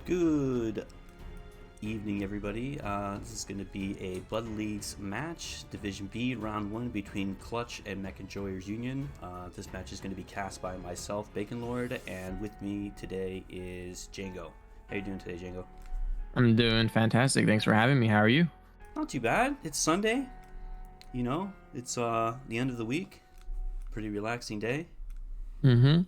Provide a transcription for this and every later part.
Good evening, everybody. This is going to be a Blood Leagues match, Division B, Round 1 between Clutch and Mech Enjoyers Union. This match is going to be cast by myself, Bacon Lord, and with me today is Django. How you doing today, Django? I'm doing fantastic. Thanks for having me. How are you? Not too bad. It's Sunday. You know, it's the end of the week. Pretty relaxing day. Mm-hmm.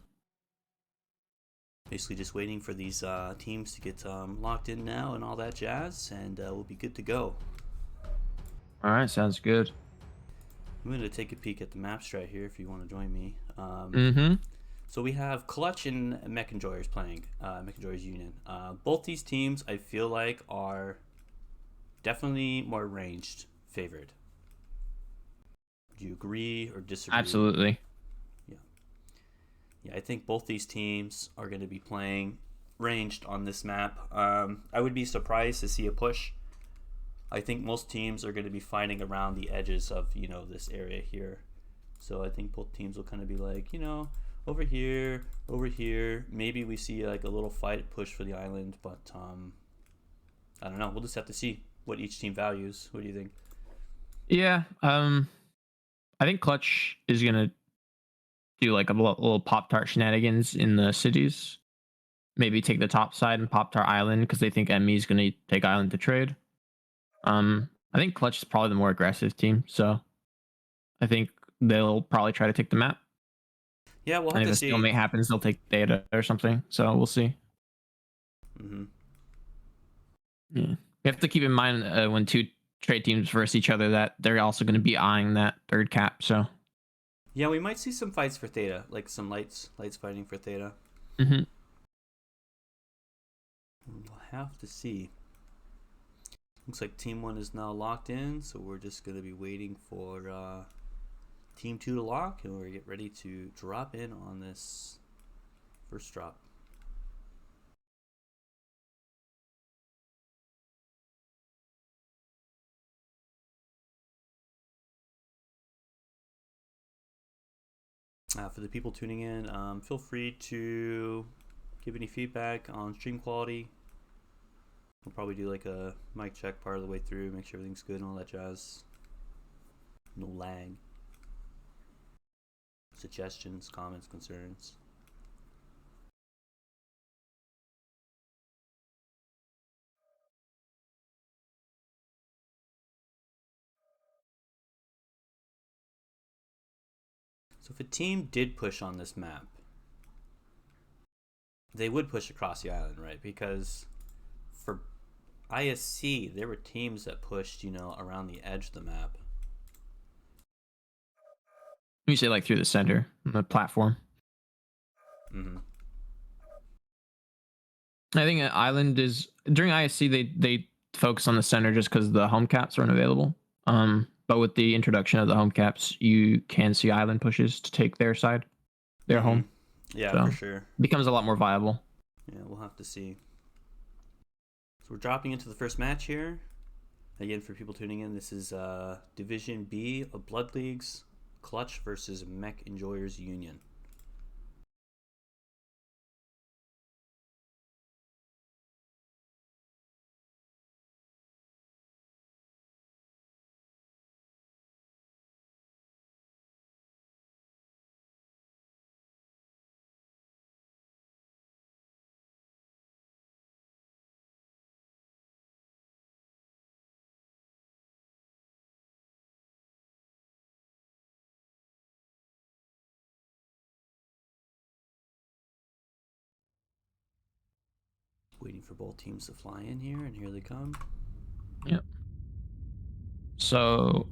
Basically just waiting for these teams to get locked in now and all that jazz, and we'll be good to go. All right, sounds good. I'm going to take a peek at the maps right here if you want to join me. Mm-hmm. So we have Clutch and Mech Enjoyers playing, Mech Enjoyers Union. Both these teams, I feel like, are definitely more ranged favored. Do you agree or disagree? Absolutely. Yeah, I think both these teams are going to be playing ranged on this map. I would be surprised to see a push. I think most teams are going to be fighting around the edges of, this area here. So I think both teams will kind of be like, over here, over here. Maybe we see like a little fight push for the island, but I don't know. We'll just have to see what each team values. What do you think? Yeah. I think Clutch is gonna do like a little Pop Tart shenanigans in the cities. Maybe take the top side and Pop Tart Island because they think ME is gonna take Island to trade. I think Clutch is probably the more aggressive team, so I think they'll probably try to take the map. Yeah, we'll And have if to a see. stalemate happens, they'll take data or something. So we'll see. Mm-hmm. Yeah. We have to keep in mind when two trade teams versus each other that they're also going to be eyeing that third cap. So, Yeah, we might see some fights for Theta, like some lights fighting for Theta. mm-hmm. We'll have to see. Looks like Team 1 is now locked in, so we're just going to be waiting for Team 2 to lock, and we're get ready to drop in on this first drop. For the people tuning in, feel free to give any feedback on stream quality. We'll probably do like a mic check part of the way through, make sure everything's good and all that jazz. No lag. Suggestions, comments, concerns. So if a team did push on this map, they would push across the island, right? Because for ISC, there were teams that pushed, around the edge of the map. You say like through the center, on the platform. Mm-hmm. I think Island is during ISC they focus on the center just because the home caps aren't available. But with the introduction of the home caps, you can see Island pushes to take their side, their Mm-hmm. home. Yeah, So for sure. it becomes a lot more viable. Yeah, we'll have to see. So we're dropping into the first match here. Again, for people tuning in, this is Division B of Blood Leagues, Clutch versus Mech Enjoyers Union. Waiting for both teams to fly in here, and here they come. Yep. So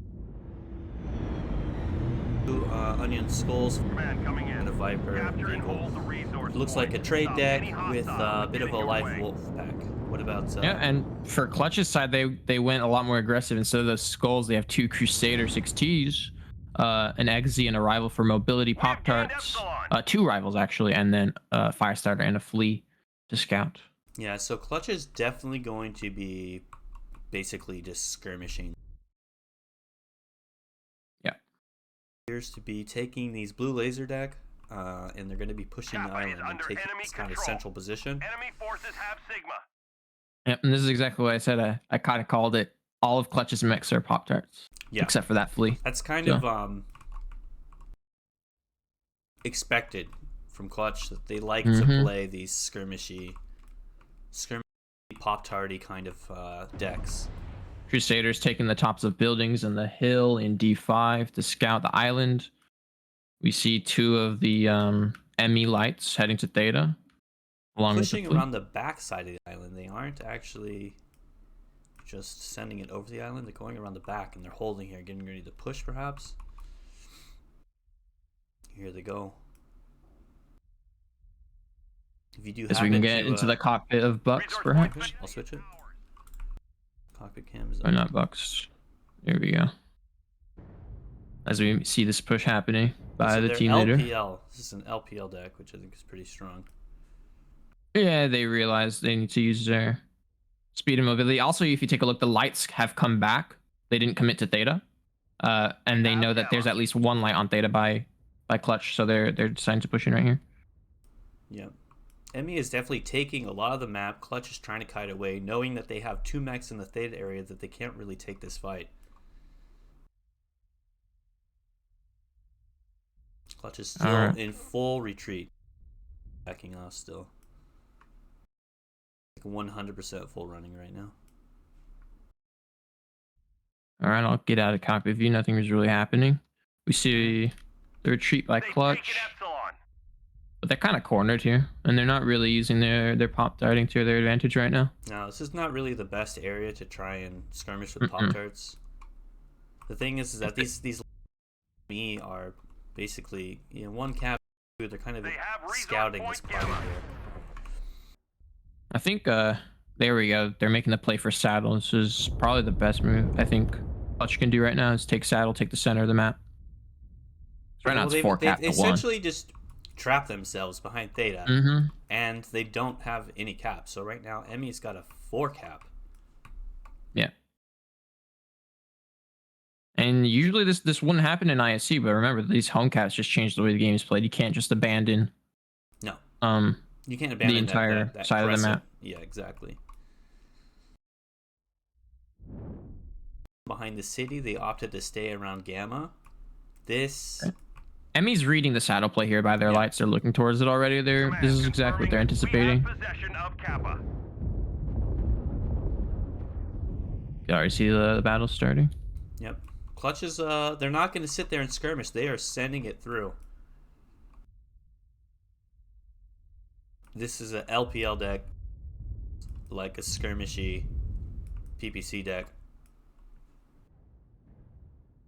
Onion Skulls Coming in. and a Viper Capture and vehicle. hold the resource It looks like a point. trade Stop deck any with hostile a bit of a getting your live way. wolf pack. What about yeah, and for Clutch's side, they went a lot more aggressive. Instead of the skulls, they have two Crusader 6Ts, an Exe and a rival for mobility Pop Tarts, two rivals actually, and then a Firestarter and a Flea to scout. Yeah, so Clutch is definitely going to be basically just skirmishing. Yeah. Appears to be taking these blue laser deck, and they're going to be pushing the Kappa is island and under taking enemy this kind of control. central position. Enemy forces have Sigma. Yep, and this is exactly what I said. I kind of called it. All of Clutch's mechs are Pop Tarts, Yeah, except for that flea. that's kind So, of expected from Clutch that they like to play these skirmishy pop tarty kind of decks. Crusaders taking the tops of buildings and the hill in D5 to scout the island. We see two of the ME lights heading to Theta, along with the Pushing fleet. around the back side of the island. They aren't actually just sending it over the island. They're going around the back and they're holding here, getting ready to push perhaps. Here they go. If you do As we happen can get to into the cockpit of Bucks, perhaps. I'll switch it. Cockpit cam is Or up. not Bucks. There we go. As we see this push happening by So the they're team leader. LPL. This is an LPL deck, which I think is pretty strong. Yeah, they realize they need to use their speed and mobility. Also, if you take a look, the lights have come back. They didn't commit to Theta. And they know that there's at least one light on Theta by Clutch, so they're deciding to push in right here. Yep. Emmy is definitely taking a lot of the map. Clutch is trying to kite away, knowing that they have two mechs in the Theta area that they can't really take this fight. Clutch is still in full retreat. Backing off still. Like 100% full running right now. All right, I'll get out of cockpit view. Nothing is really happening. We see the retreat by Clutch. But they're kind of cornered here, and they're not really using their pop darting to their advantage right now. No, this is not really the best area to try and skirmish with pop tarts. The thing is that these me are basically one cap. They're kind of scouting this part of here. I think there we go. They're making the play for saddle. This is probably the best move I think Clutch can do right now is take saddle, take the center of the map. Right now it's 4 cap to 1. Essentially just trap themselves behind Theta, and they don't have any cap. So right now, Emmy's got a 4 cap. Yeah. And usually this wouldn't happen in ISC, but remember these home caps just changed the way the game is played. You can't just abandon. No. You can't abandon the entire that side of the map. Yeah, exactly. Behind the city, they opted to stay around Gamma. This. Okay. Emmy's reading the saddle play here by their lights. They're looking towards it already. This is exactly what they're anticipating. You already see the battle starting. Yep. Clutch is they're not going to sit there and skirmish. They are sending it through. This is a LPL deck, like a skirmishy PPC deck.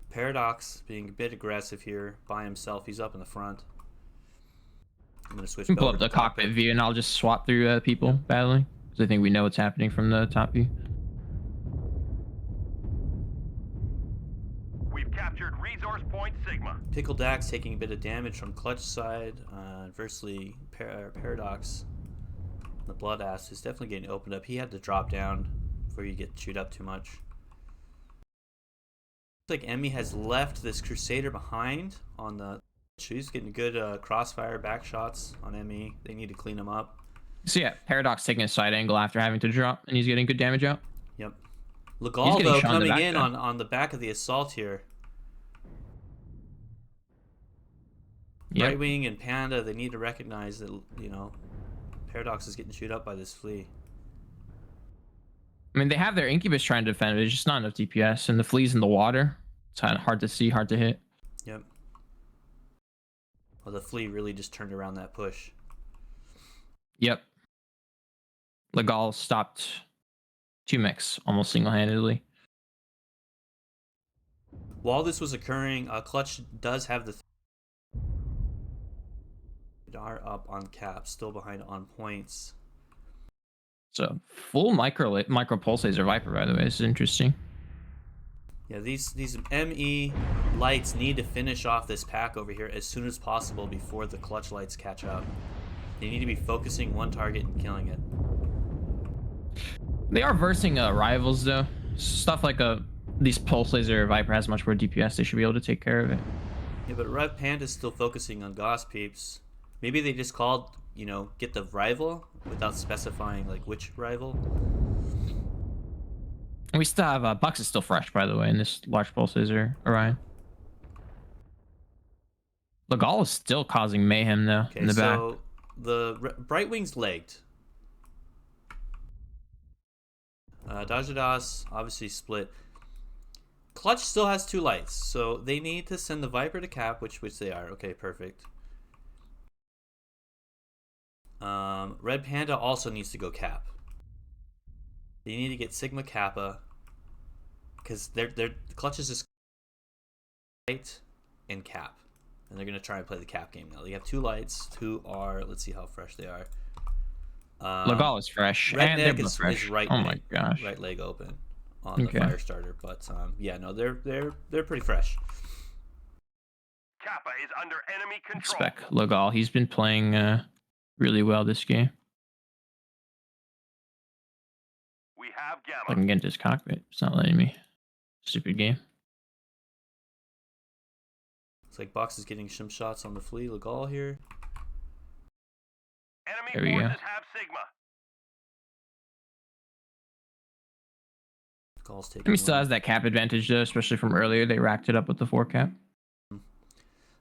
Paradox being a bit aggressive here by himself. He's up in the front. I'm going to switch pull up the cockpit view and I'll just swap through people battling. Because I think we know what's happening from the top view. We've captured resource point Sigma. Pickle Dax taking a bit of damage from Clutch side. Inversely, Paradox, the Blood Ass, is definitely getting opened up. He had to drop down before you get chewed up too much. Looks like Emmy has left this Crusader behind on the. She's getting good crossfire back shots on Emmy. They need to clean him up. So yeah, Paradox taking a side angle after having to drop, and he's getting good damage out. Yep. Legal though coming in on the back of the assault here. Yep. Right Wing and Panda, they need to recognize that Paradox is getting chewed up by this flea. I mean, they have their Incubus trying to defend it. It's just not enough DPS, and the flea's in the water. It's kind of hard to see, hard to hit. Yep. Well, the flea really just turned around that push. Yep. Legal stopped 2 mechs almost single-handedly. While this was occurring, Clutch does have the are up on cap, still behind on points. So full micro pulse laser Viper, by the way. This is interesting. Yeah, these ME lights need to finish off this pack over here as soon as possible before the Clutch lights catch up. They need to be focusing one target and killing it. They are versing rivals though. Stuff like these pulse laser Viper has much more DPS. They should be able to take care of it. Yeah, but Red Panda's still focusing on Goss Peeps. Maybe they just called, get the rival without specifying like which rival. And we still have Bucks is still fresh, by the way, in this large pulsar Orion. Legal is still causing mayhem though Okay, in the back. so the Brightwing's legged. Dajadas obviously split. Clutch still has 2 lights, so they need to send the Viper to cap, which they are. Okay, perfect. Red Panda also needs to go cap. They need to get Sigma Kappa, because their Clutch is just light and cap, and they're gonna try and play the cap game now. They have 2 lights, who are, let's see how fresh they are. Legal is fresh, and they're both fresh. Is right. Oh my gosh. Right leg open on the fire starter, but yeah, no, they're pretty fresh. Kappa is under enemy control. Spec Legal, he's been playing really well this game. We have Gamma. I can get into his cockpit. It's not letting me. Stupid game. It's like Box is getting some shots on the flea. Legal here. Enemy There we go. forces have Sigma. Legal's taking. He still has that cap advantage though, especially from earlier. They racked it up with the 4 cap.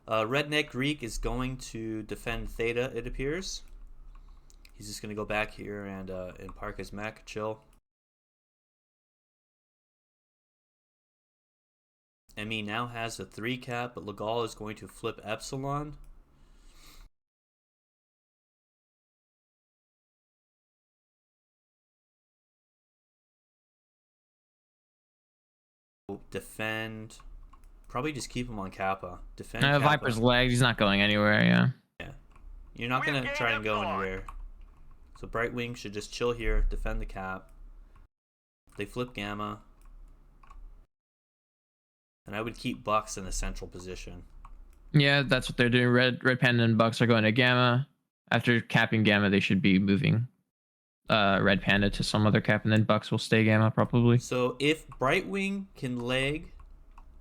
Redneck Greek is going to defend Theta, it appears. He's just going to go back here and park his mech, chill. ME now has a 3 cap, but Legal is going to flip Epsilon. Defend. Probably just keep him on Kappa. Defend Kappa. Viper's legs. He's not going anywhere. Yeah. Yeah. You're not going to try and go anywhere. So Brightwing should just chill here, defend the cap. They flip Gamma. And I would keep Bucks in a central position. Yeah, that's what they're doing. Red Panda and Bucks are going to Gamma. After capping Gamma, they should be moving Red Panda to some other cap, and then Bucks will stay Gamma probably. So if Brightwing can leg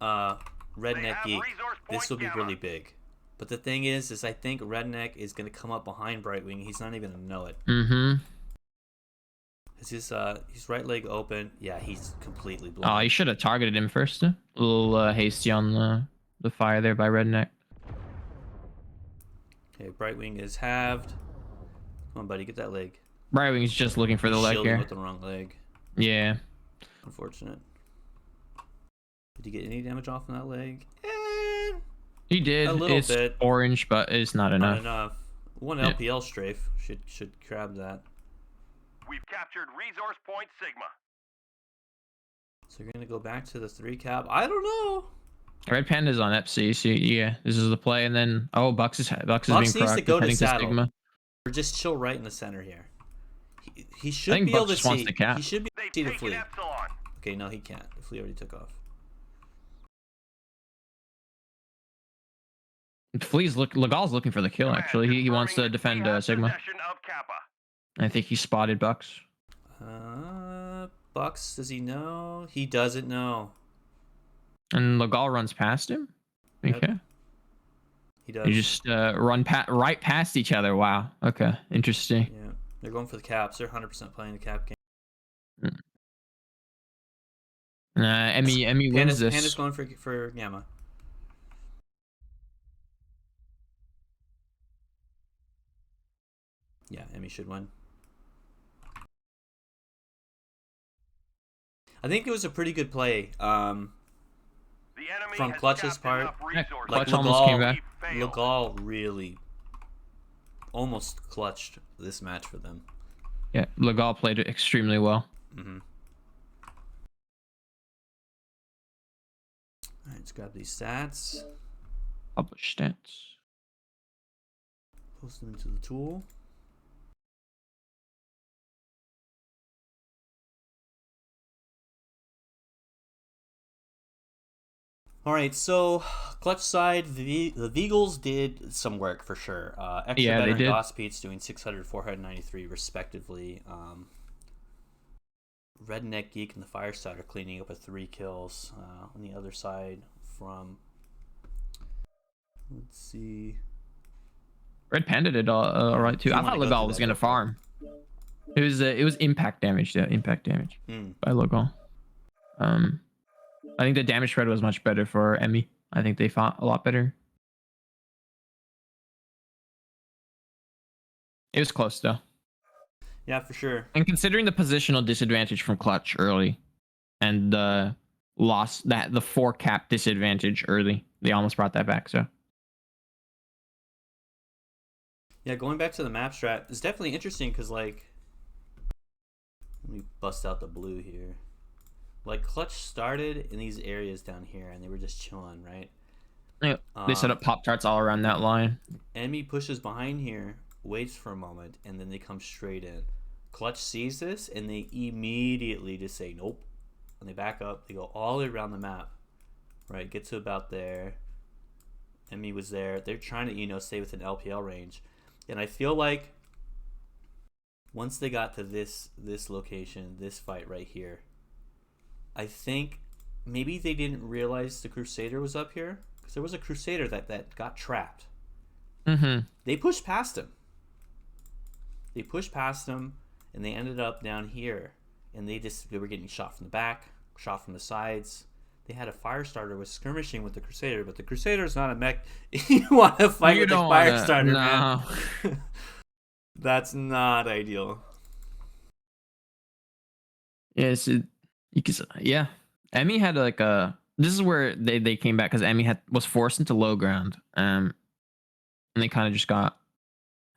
Redneck Geek, this will be really big. But the thing is I think Redneck is going to come up behind Brightwing. He's not even going to know it. Mm-hmm. His right leg open. Yeah, he's completely blown. Oh, you should have targeted him first. A little hasty on the fire there by Redneck. Okay, Brightwing is halved. Come on, buddy, get that leg. Brightwing's just looking for the leg Shielding here. with the wrong leg. Yeah. Unfortunate. Did he get any damage off on that leg? He did. A little it's bit. Orange, but it's not enough. Not enough. One Yeah. LPL strafe should grab that. We've captured resource point Sigma. So you're gonna go back to the 3 cap. I don't know. Red Panda's on FC, so yeah, this is the play, and then Bucks is being Bucks needs to proactive, go to heading saddle. Sigma. Or just chill right in the center here. He should think be able Bucks to just wants see. to cap. He should be able They've to see the taken flea. Epsilon. Okay, no, he can't. The flea already took off. Legal's looking for the kill. Actually, he wants to defend Sigma. Possession of Kappa. I think he spotted Bucks. Bucks, does he know? He doesn't know. And Legal runs past him. Yep. Okay. He does. You just run right past each other. Wow. Okay. Interesting. Yeah, they're going for the caps. They're 100% playing the cap game. Emmy wins this. Panda's going for Gamma. Yeah, Emmy should win. I think it was a pretty good play. The enemy From has Clutch's tapped part, enough resources. Like Clutch almost came back. We failed. Legal really almost clutched this match for them. Yeah, Legal played it extremely well. Mm-hmm. All right, let's grab these stats. Publish stats. Post them into the tool. All right, so clutch side, the Veagles did some work for sure. Extra Yeah, better they and did. Gosspeed's doing 600, 493 respectively. Redneck Geek and the Firestarter cleaning up with 3 kills. On the other side from, let's see. Red Panda did all right too. If you I thought wanna go Legal through was that, gonna go for it. farm. It was impact damage. Yeah, impact damage by Legal. Um, I think the damage spread was much better for Emmy. I think they fought a lot better. It was close though. Yeah, for sure. And considering the positional disadvantage from Clutch early and the loss that the 4 cap disadvantage early, they almost brought that back. So Yeah, going back to the map strat is definitely interesting because, like, let me bust out the blue here. Like, Clutch started in these areas down here, and they were just chilling, right? yeah, they set up Pop Tarts all around that line. Enemy pushes behind here, waits for a moment, and then they come straight in. Clutch sees this, and they immediately just say nope, and they back up. They go all the way around the map, right? Get to about there. Enemy was there. They're trying to, stay within LPL range, and I feel like once they got to this location, this fight right here, I think maybe they didn't realize the Crusader was up here because there was a Crusader that got trapped. Mm-hmm. They pushed past him. And they ended up down here. And they were getting shot from the back, shot from the sides. They had a fire starter was skirmishing with the Crusader, but the Crusader is not a mech. You want to fight with the fire starter, man? That's not ideal. Yes, yeah. Emmy had like a. This is where they came back because Emmy was forced into low ground, and they kind of just got.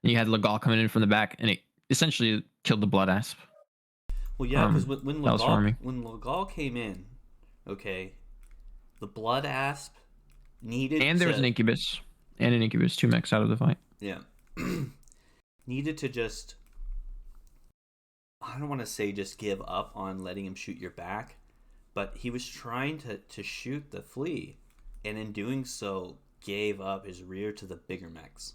You had Legal coming in from the back, and it essentially killed the Blood Asp. Well, yeah, because when when Legal came in, okay, the Blood Asp needed and there was an Incubus and an Incubus, 2 mechs out of the fight. Yeah, needed to just. I don't want to say just give up on letting him shoot your back, but he was trying to shoot the flea, and in doing so, gave up his rear to the bigger mechs.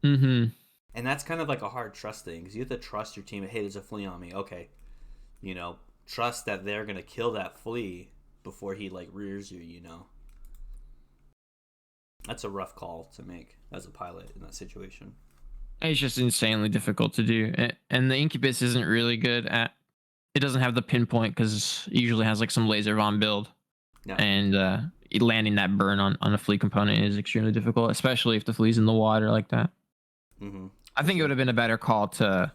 Mm-hmm. And that's kind of like a hard trust thing, because you have to trust your team. Hey, there's a flea on me. Okay, trust that they're gonna kill that flea before he like rears you. That's a rough call to make as a pilot in that situation. It's just insanely difficult to do, and the Incubus isn't really good at. It doesn't have the pinpoint because it usually has like some laser von build, Yeah. and landing that burn on a flea component is extremely difficult, especially if the flea's in the water like that. Mm-hmm. I think it would have been a better call to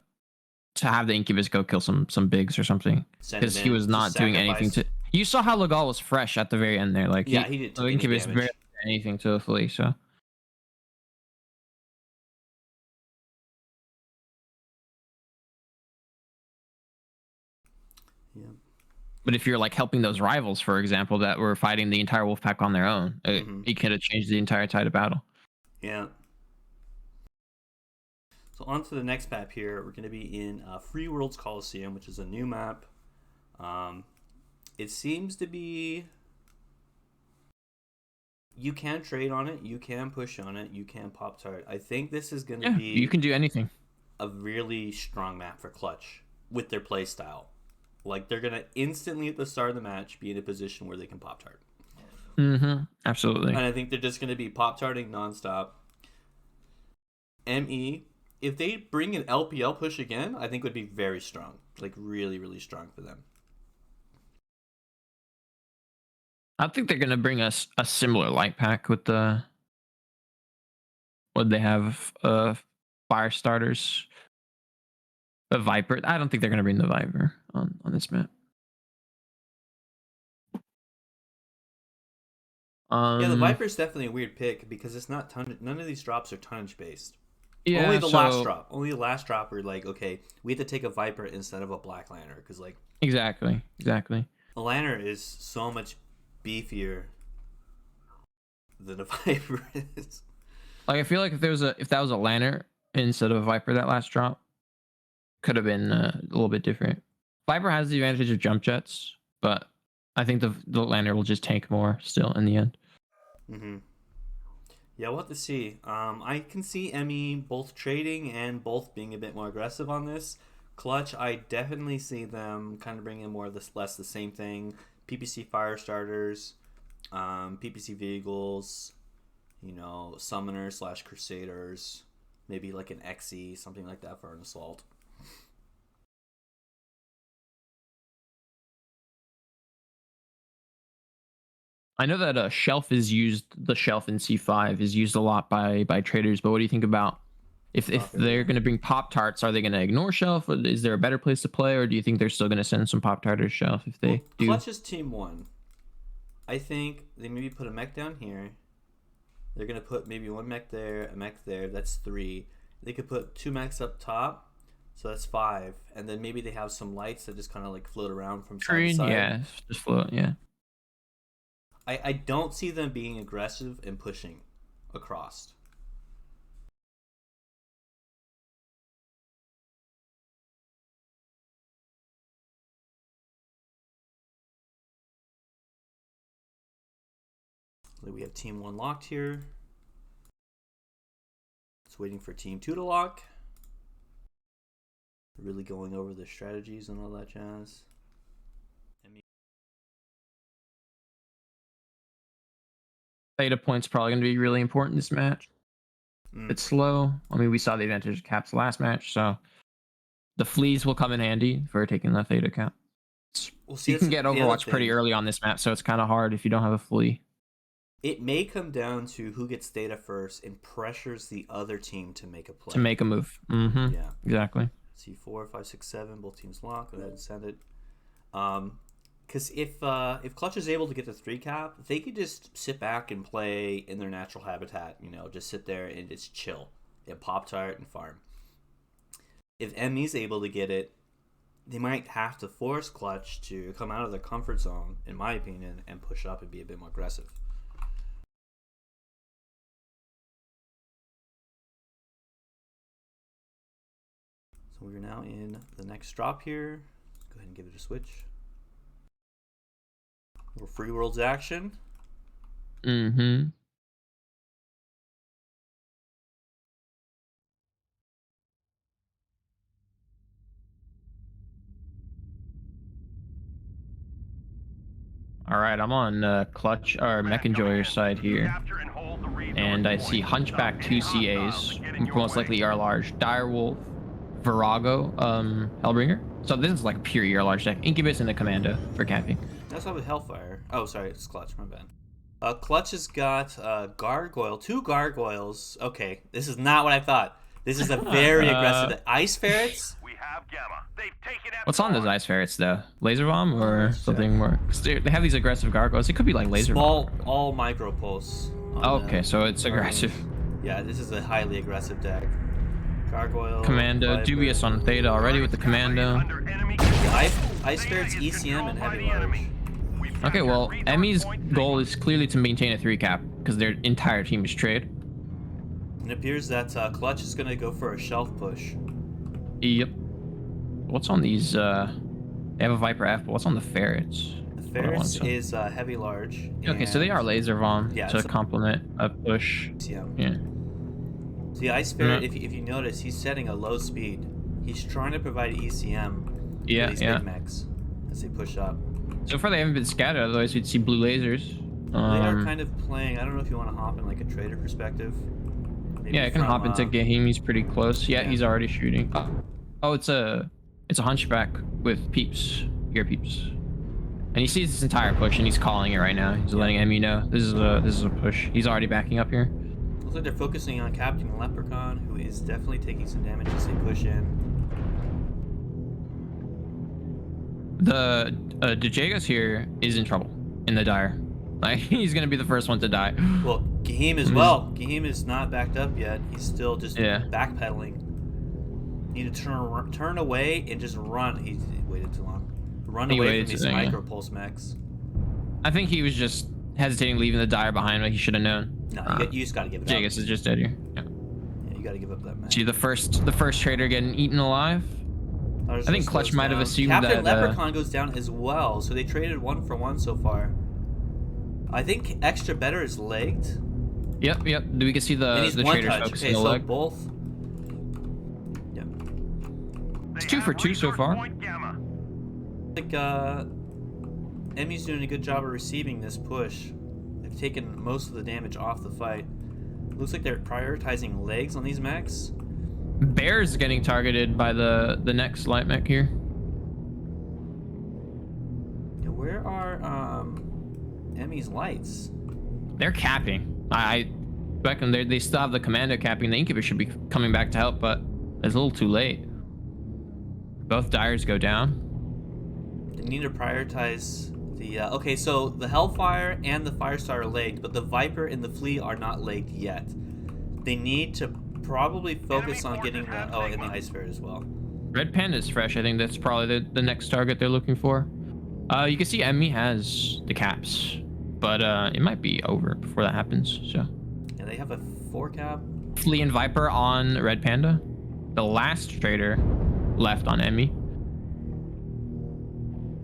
have the Incubus go kill some bigs or something, because he was not doing anything to. You saw how Legal was fresh at the very end there, like he didn't take any damage. Barely did anything to the flea, so. Yeah. But if you're like helping those rivals, for example, that were fighting the entire wolf pack on their own, it could have changed the entire tide of battle. Yeah. So on to the next map here. We're going to be in Free Worlds Coliseum, which is a new map. It seems to be... You can trade on it. You can push on it. You can pop tart. I think this is going to be... You can do anything. A really strong map for Clutch with their play style. Like, they're going to instantly at the start of the match be in a position where they can pop tart. Mm-hmm. Absolutely. And I think they're just going to be pop tarting nonstop. ME, if they bring an LPL push again, I think would be very strong. Like, really, really strong for them. I think they're going to bring us a similar light pack with the... What they have? Fire starters. A Viper. I don't think they're going to bring the Viper on this map. Yeah, the Viper's definitely a weird pick because it's not tonnage. None of these drops are tonnage based. Yeah, only the last drop. Only the last drop. We're like, okay, we have to take a Viper instead of a Black Lantern because, like, exactly. A Lantern is so much beefier than a Viper is. Like, I feel like if that was a Lantern instead of a Viper, that last drop could have been a little bit different. Viper has the advantage of jump jets, but I think the Lantern will just tank more still in the end. Mm-hmm. Yeah, we'll have to see. I can see Emmy both trading and both being a bit more aggressive on this. Clutch, I definitely see them kind of bringing more of this, less the same thing. PPC fire starters, PPC vehicles, summoners / crusaders, maybe like an XE, something like that for an assault. I know that shelf is used. The shelf in C5 is used a lot by traders. But what do you think about if Drop area. they're going to bring Pop Tarts? Are they going to ignore shelf? Or is there a better place to play, or do you think they're still going to send some Pop Tart or shelf if Well, they do? Clutch is team 1. I think they maybe put a mech down here. They're going to put maybe one mech there, a mech there. That's 3. They could put 2 mechs up top. So that's 5. And then maybe they have some lights that just kind of like float around from side to Green, side. yeah, just float, yeah. I don't see them being aggressive and pushing across. We have team 1 locked here. It's waiting for team 2 to lock. Really going over the strategies and all that jazz. Theta point's probably going to be really important this match. It's slow. I mean, we saw the advantage of Caps last match, so the fleas will come in handy for taking the Theta cap. Well, see, you can get Overwatch pretty early on this map, so it's kind of hard if you don't have a flea. It may come down to who gets Theta first and pressures the other team to make a play. To make a move. Mm-hmm. Yeah. Exactly. C4, 5, 6, 7, both teams lock. Go ahead and send it. Because if Clutch is able to get the 3 cap, they could just sit back and play in their natural habitat. You know, just sit there and just chill and Pop Tart and farm. If ME's able to get it, they might have to force Clutch to come out of their comfort zone, in my opinion, and push up and be a bit more aggressive. So we're now in the next drop here. Go ahead and give it a switch. More Free Worlds action. Mm-hmm. All right, I'm on Clutch or Mech Enjoyer's side here, and I see Hunchback 2 CAs, most likely ER large, Direwolf, Virago, Hellbringer. So this is like a pure ER large deck. Incubus and a Commando for camping. That's not with Hellfire. Oh, sorry, it's Clutch. My bad. Clutch has got Gargoyle, 2 Gargoyles. Okay, this is not what I thought. This is a very aggressive deck. Ice Ferrets. We have Gamma. They've taken What's on those Ice Ferrets though? Laser Bomb or something more? 'Cause they have these aggressive gargoyles. It could be like Laser Small, Bomb. all micro pulse. Okay, so it's aggressive. Yeah, this is a highly aggressive deck. Gargoyle. Commando, Viper. dubious on Theta already with the Commando. Ice Ferrets, ECM, and Heavy Large. Okay, well, Emmy's goal is clearly to maintain a 3 cap because their entire team is trade. It appears that Clutch is going to go for a shelf push. Yep. What's on these? They have a Viper F, but what's on the Ferrets? The Ferrets is Heavy Large. Okay, so they are Laser Bomb to it's complement a push. ECM. Yeah. The Ice Ferret, if you notice, he's setting a low speed. He's trying to provide ECM for these big mechs as they push up. So far they haven't been scattered, otherwise we'd see blue lasers. They are kind of playing, I don't know if you want to hop in like a trader perspective. Maybe yeah, I can hop into Gahim, he's pretty close. Yeah, he's already shooting. Oh, it's a Hunchback with peeps, ear peeps. And he sees this entire push and he's calling it right now. He's letting Emmy know this is a push. He's already backing up here. Looks like they're focusing on Captain Leprechaun, who is definitely taking some damage as they push in. The Dejagas here is in trouble in the dire. Like, he's gonna be the first one to die. Well, Gahim as well. Gahim is not backed up yet. He's still just backpedaling. Need to turn away and just run. He waited too long. Run away from these micro pulse mechs. I think he was just hesitating, leaving the dire behind, but he should have known. No, you just gotta give it up. Jagus is just dead here. Yeah, you gotta give up that match. See the first trader getting eaten alive. I think Clutch might have assumed Captain that Leprechaun goes down as well, so they traded 1 for 1 so far. I think extra better is legged. Yep. We can see the traders focusing the leg. Both. Yep. It's 2 for 2 so far. I think Emmy's doing a good job of receiving this push. They've taken most of the damage off the fight. Looks like they're prioritizing legs on these mechs. Bear's getting targeted by the next light mech here. Yeah, where are enemy's lights? They're capping. I reckon they still have the commander capping. The Incubus should be coming back to help, but it's a little too late. Both Dyers go down. They need to prioritize the... okay, so the Hellfire and the Firestar are legged, but the Viper and the Flea are not legged yet. They need to probably focus on getting the... Oh, and the Ice Ferret as well. Red Panda is fresh. I think that's probably the next target they're looking for. You can see Emmy has the caps, but it might be over before that happens. So Yeah, they have a 4-cap. Flea and Viper on Red Panda. The last trader left on Emmy.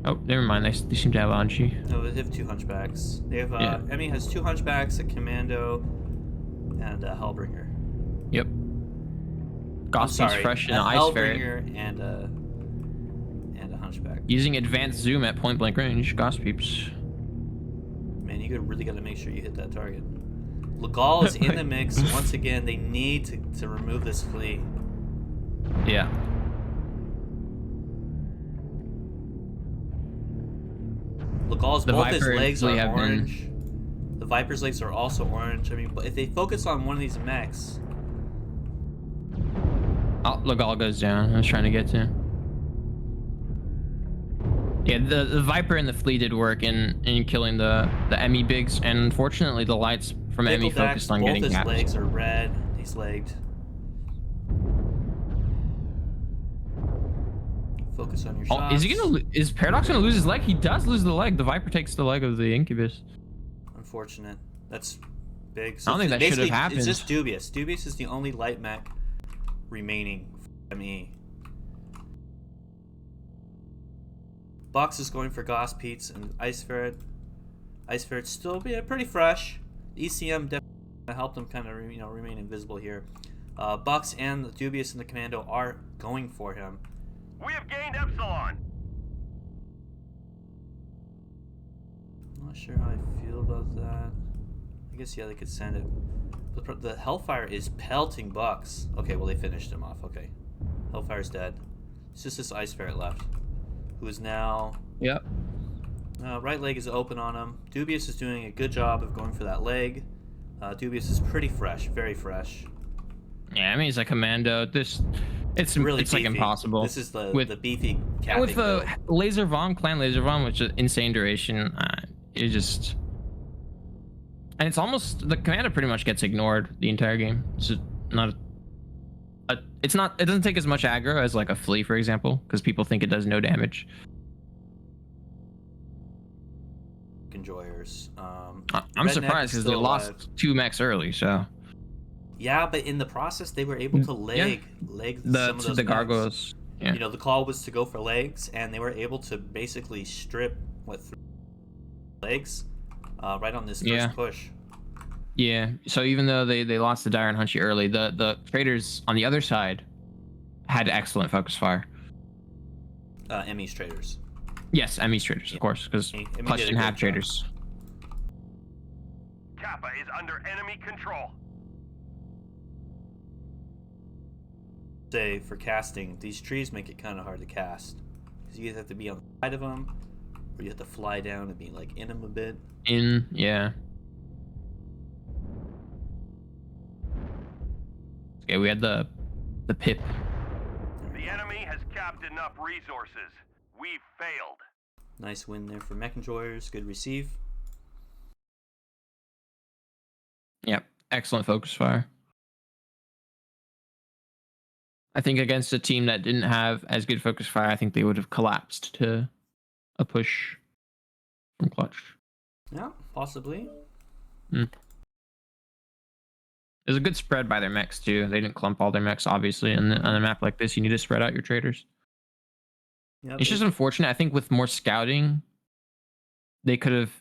Oh, never mind. They seem to have Anchi. No, they have 2 Hunchbacks. They have Emmy has 2 Hunchbacks, a Commando, and a Hellbringer. Yep. Gossip's fresh in an Ice Ferret. Hellbringer and a Hunchback. Using advanced zoom at point blank range. Gossip's. Man, you really got to make sure you hit that target. Legal is in the mix. Once again, they need to remove this Flea. Yeah. Legal's both his Viper and legs Flea are have been- orange. The Viper's legs are also orange. I mean, but if they focus on one of these mechs, Oh, Legal goes down. I was trying to get to. Yeah, the Viper and the Flea did work in killing the Emmy bigs, and unfortunately the lights from Emmy Nickelback's, focused on both getting his caps. legs are red. He's legged. Focus on your Oh, shots. is Paradox gonna lose his leg? He does lose the leg. The Viper takes the leg of the Incubus. Unfortunate. That's big. I don't think that should have basically, happened. It's just Dubious. Dubious is the only light mech remaining for ME. Box is going for Goss Pete's and Ice Ferret. Ice Ferret's still pretty fresh. ECM definitely helped him kind of remain invisible here. Bucks and the Dubious and the Commando are going for him. We have gained Epsilon. Not sure how I feel about that. I guess yeah, they could send it. But the Hellfire is pelting Bucks. Okay, well they finished him off. Okay, Hellfire's dead. It's just this Ice Ferret left, who is now. Yep. Right leg is open on him. Dubious is doing a good job of going for that leg. Dubious is pretty fresh, very fresh. Yeah, I mean, he's a Commando. It's Really it's like beefy. impossible. This is the beefy And capping with the build. Laser Vom, Clan Laser Vom, which is insane duration, it just... And it's almost... The Commander pretty much gets ignored the entire game. It's just not... It's not... It doesn't take as much aggro as like a Flea, for example, because people think it does no damage. Enjoyers. I'm Redneck surprised is because they still lost alive. 2 mechs early, so... Yeah, but in the process, they were able to leg some of those the mechs. gargoyles. Yeah. You know, the call was to go for legs, and they were able to basically strip 3 legs right on this first push. Yeah. So even though they lost the Dire and Hunchy early, the traders on the other side had excellent focus fire. Emmy's traders. Yes, Emmy's traders, of course, because Emmy Clutch did a didn't have good job. traders. Kappa is under enemy control. Say for casting, these trees make it kind of hard to cast because you either have to be on the side of them, or you have to fly down and be like in them a bit. Yeah. Okay, we had the pip. The enemy has capped enough resources. We've failed. Nice win there for Mech Enjoyers. Good receive. Yep, excellent focus fire. I think against a team that didn't have as good focus fire, I think they would have collapsed to a push from Clutch. Yeah, possibly. There's a good spread by their mechs too. They didn't clump all their mechs, obviously. And on a map like this, you need to spread out your traders. Yeah, It's just unfortunate. I think with more scouting, they could have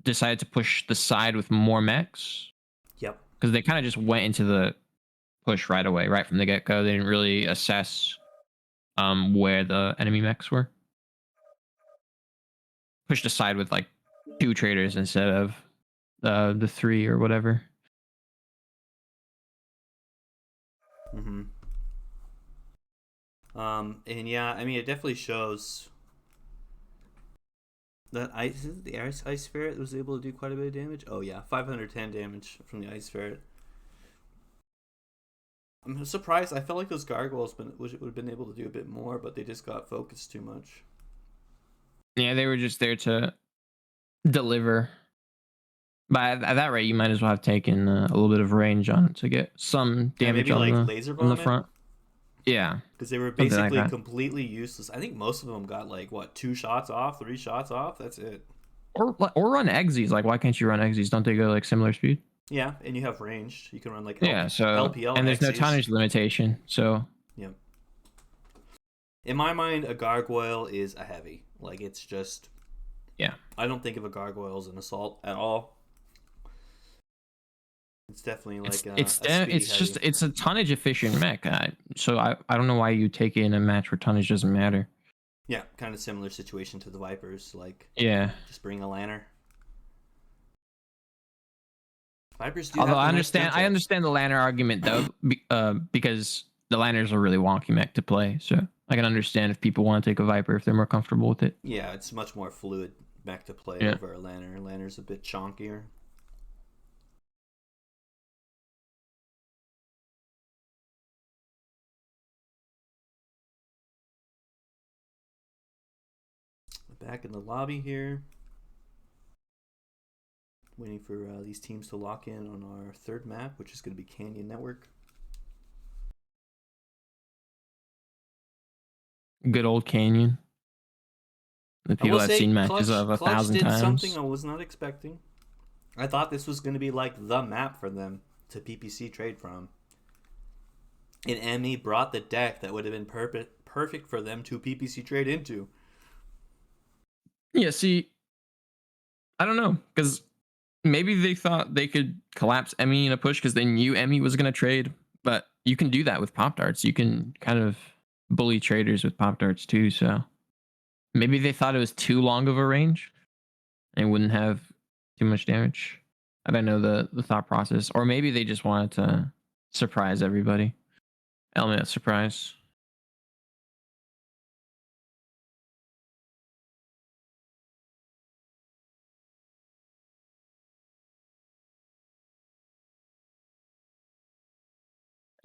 decided to push the side with more mechs. Yep. Because they kind of just went into the push right away, right from the get-go. They didn't really assess where the enemy mechs were. Pushed aside with like 2 traders instead of the 3 or whatever. Mm-hmm. And yeah, I mean, it definitely shows That ice ferret was able to do quite a bit of damage. Oh yeah, 510 damage from the ice ferret. I'm surprised. I felt like those gargoyles would have been able to do a bit more, but they just got focused too much. Yeah, they were just there to deliver. But at that rate, you might as well have taken a little bit of range on it to get some damage maybe on like the laser on the vomit? front. Yeah, Because they were something like basically that. completely useless. I think most of them got like what, 2 shots off, 3 shots off. That's it. Or run exes. Like, why can't you run exes? Don't they go like similar speed? Yeah, and you have range. You can run like Yeah. So LPL and there's no Xyz. tonnage limitation. So Yep. In my mind, a gargoyle is a heavy. Like, it's just. yeah, I don't think of a gargoyle as an assault at all. It's definitely like it's a speedy just heavy. it's a tonnage efficient mech. So I don't know why you take it in a match where tonnage doesn't matter. Yeah, kind of similar situation to the Vipers. Like, Yeah. just bring a lanner. Vipers do. Although have I the nice understand jump the Lanner argument though, because the Lanners are really wonky mech to play. So I can understand if people want to take a Viper if they're more comfortable with it. Yeah, it's much more fluid mech to play Yeah. over a lanner. Lanner's a bit chonkier. Back in the lobby here. Waiting for these teams to lock in on our third map, which is going to be Canyon Network. Good old Canyon. The people I've seen matches of 1,000 did times. something I was not expecting. I thought this was going to be like the map for them to PPC trade from. And ME brought the deck that would have been perfect for them to PPC trade into. Yeah, see, I don't know, because maybe they thought they could collapse Emmy in a push because they knew Emmy was going to trade. But you can do that with Pop Darts. You can kind of bully traders with Pop Darts too. So maybe they thought it was too long of a range and wouldn't have too much damage. I don't know the thought process. Or maybe they just wanted to surprise everybody. Element of surprise.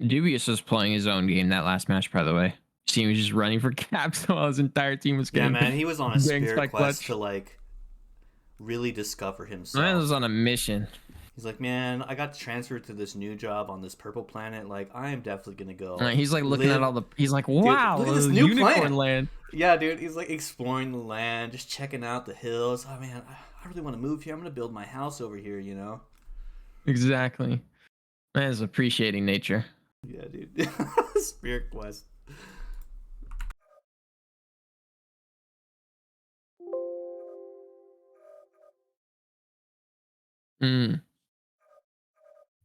Dubious was playing his own game that last match, by the way. See, he was just running for caps while his entire team was Yeah, getting man, he was on a banged spirit by quest Clutch. to like really discover himself. Man was on a mission. He's like, man, I got transferred to this new job on this purple planet. Like, I am definitely gonna go. He's like looking at all the. He's like, wow, look at this new unicorn planet. land. Yeah, dude, he's like exploring the land, just checking out the hills. Oh man, I really want to move here. I'm gonna build my house over here. You know. Exactly. Man is appreciating nature. Yeah, dude. Spirit quest.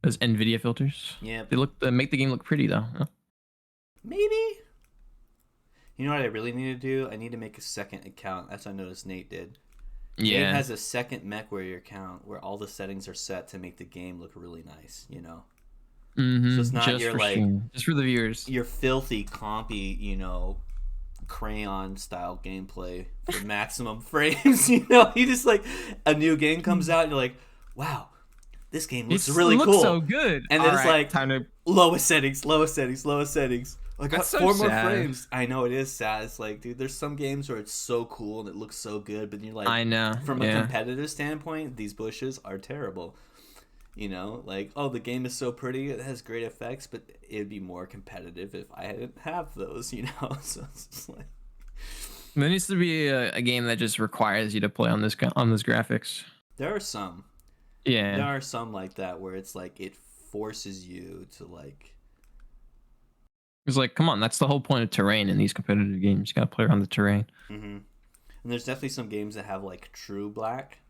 Those NVIDIA filters. Yeah. They make the game look pretty though. Huh? Maybe. You know what I really need to do? I need to make a second account. That's what I noticed Nate did. Yeah. Nate has a second Mech Warrior account where all the settings are set to make the game look really nice. You know. Mm-hmm. So it's not just your for like stream. Just for the viewers. Your filthy compy, you know, crayon style gameplay for maximum frames. You know, you just like a new game comes out and you're like, wow, this game looks really cool. So good. And then all it's right, like time to... lowest settings. I got so 4 more sad. frames. I know it is sad. It's like, dude, there's some games where it's so cool and it looks so good, but you're like, I know. From a competitive standpoint, these bushes are terrible. You know, like, oh, the game is so pretty, it has great effects, but it'd be more competitive if I didn't have those, you know? So it's just like... There needs to be a game that just requires you to play on this graphics. There are some. Yeah. There are some like that where it's like, it forces you to like... It's like, come on, that's the whole point of terrain in these competitive games. You gotta play around the terrain. Mm-hmm. And there's definitely some games that have like true black.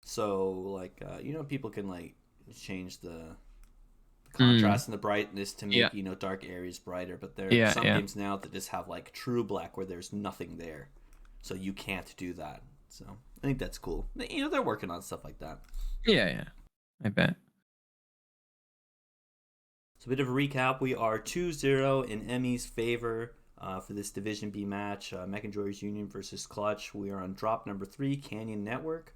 So, like, you know, people can, like, change the contrast and the brightness to make, you know, dark areas brighter. But there are some games now that just have, like, true black where there's nothing there. So you can't do that. So I think that's cool. You know, they're working on stuff like that. Yeah. I bet. So a bit of a recap. We are 2-0 in Emmy's favor. for this Division B match. Mech Enjoyers Union versus Clutch. We are on drop number 3, Canyon Network.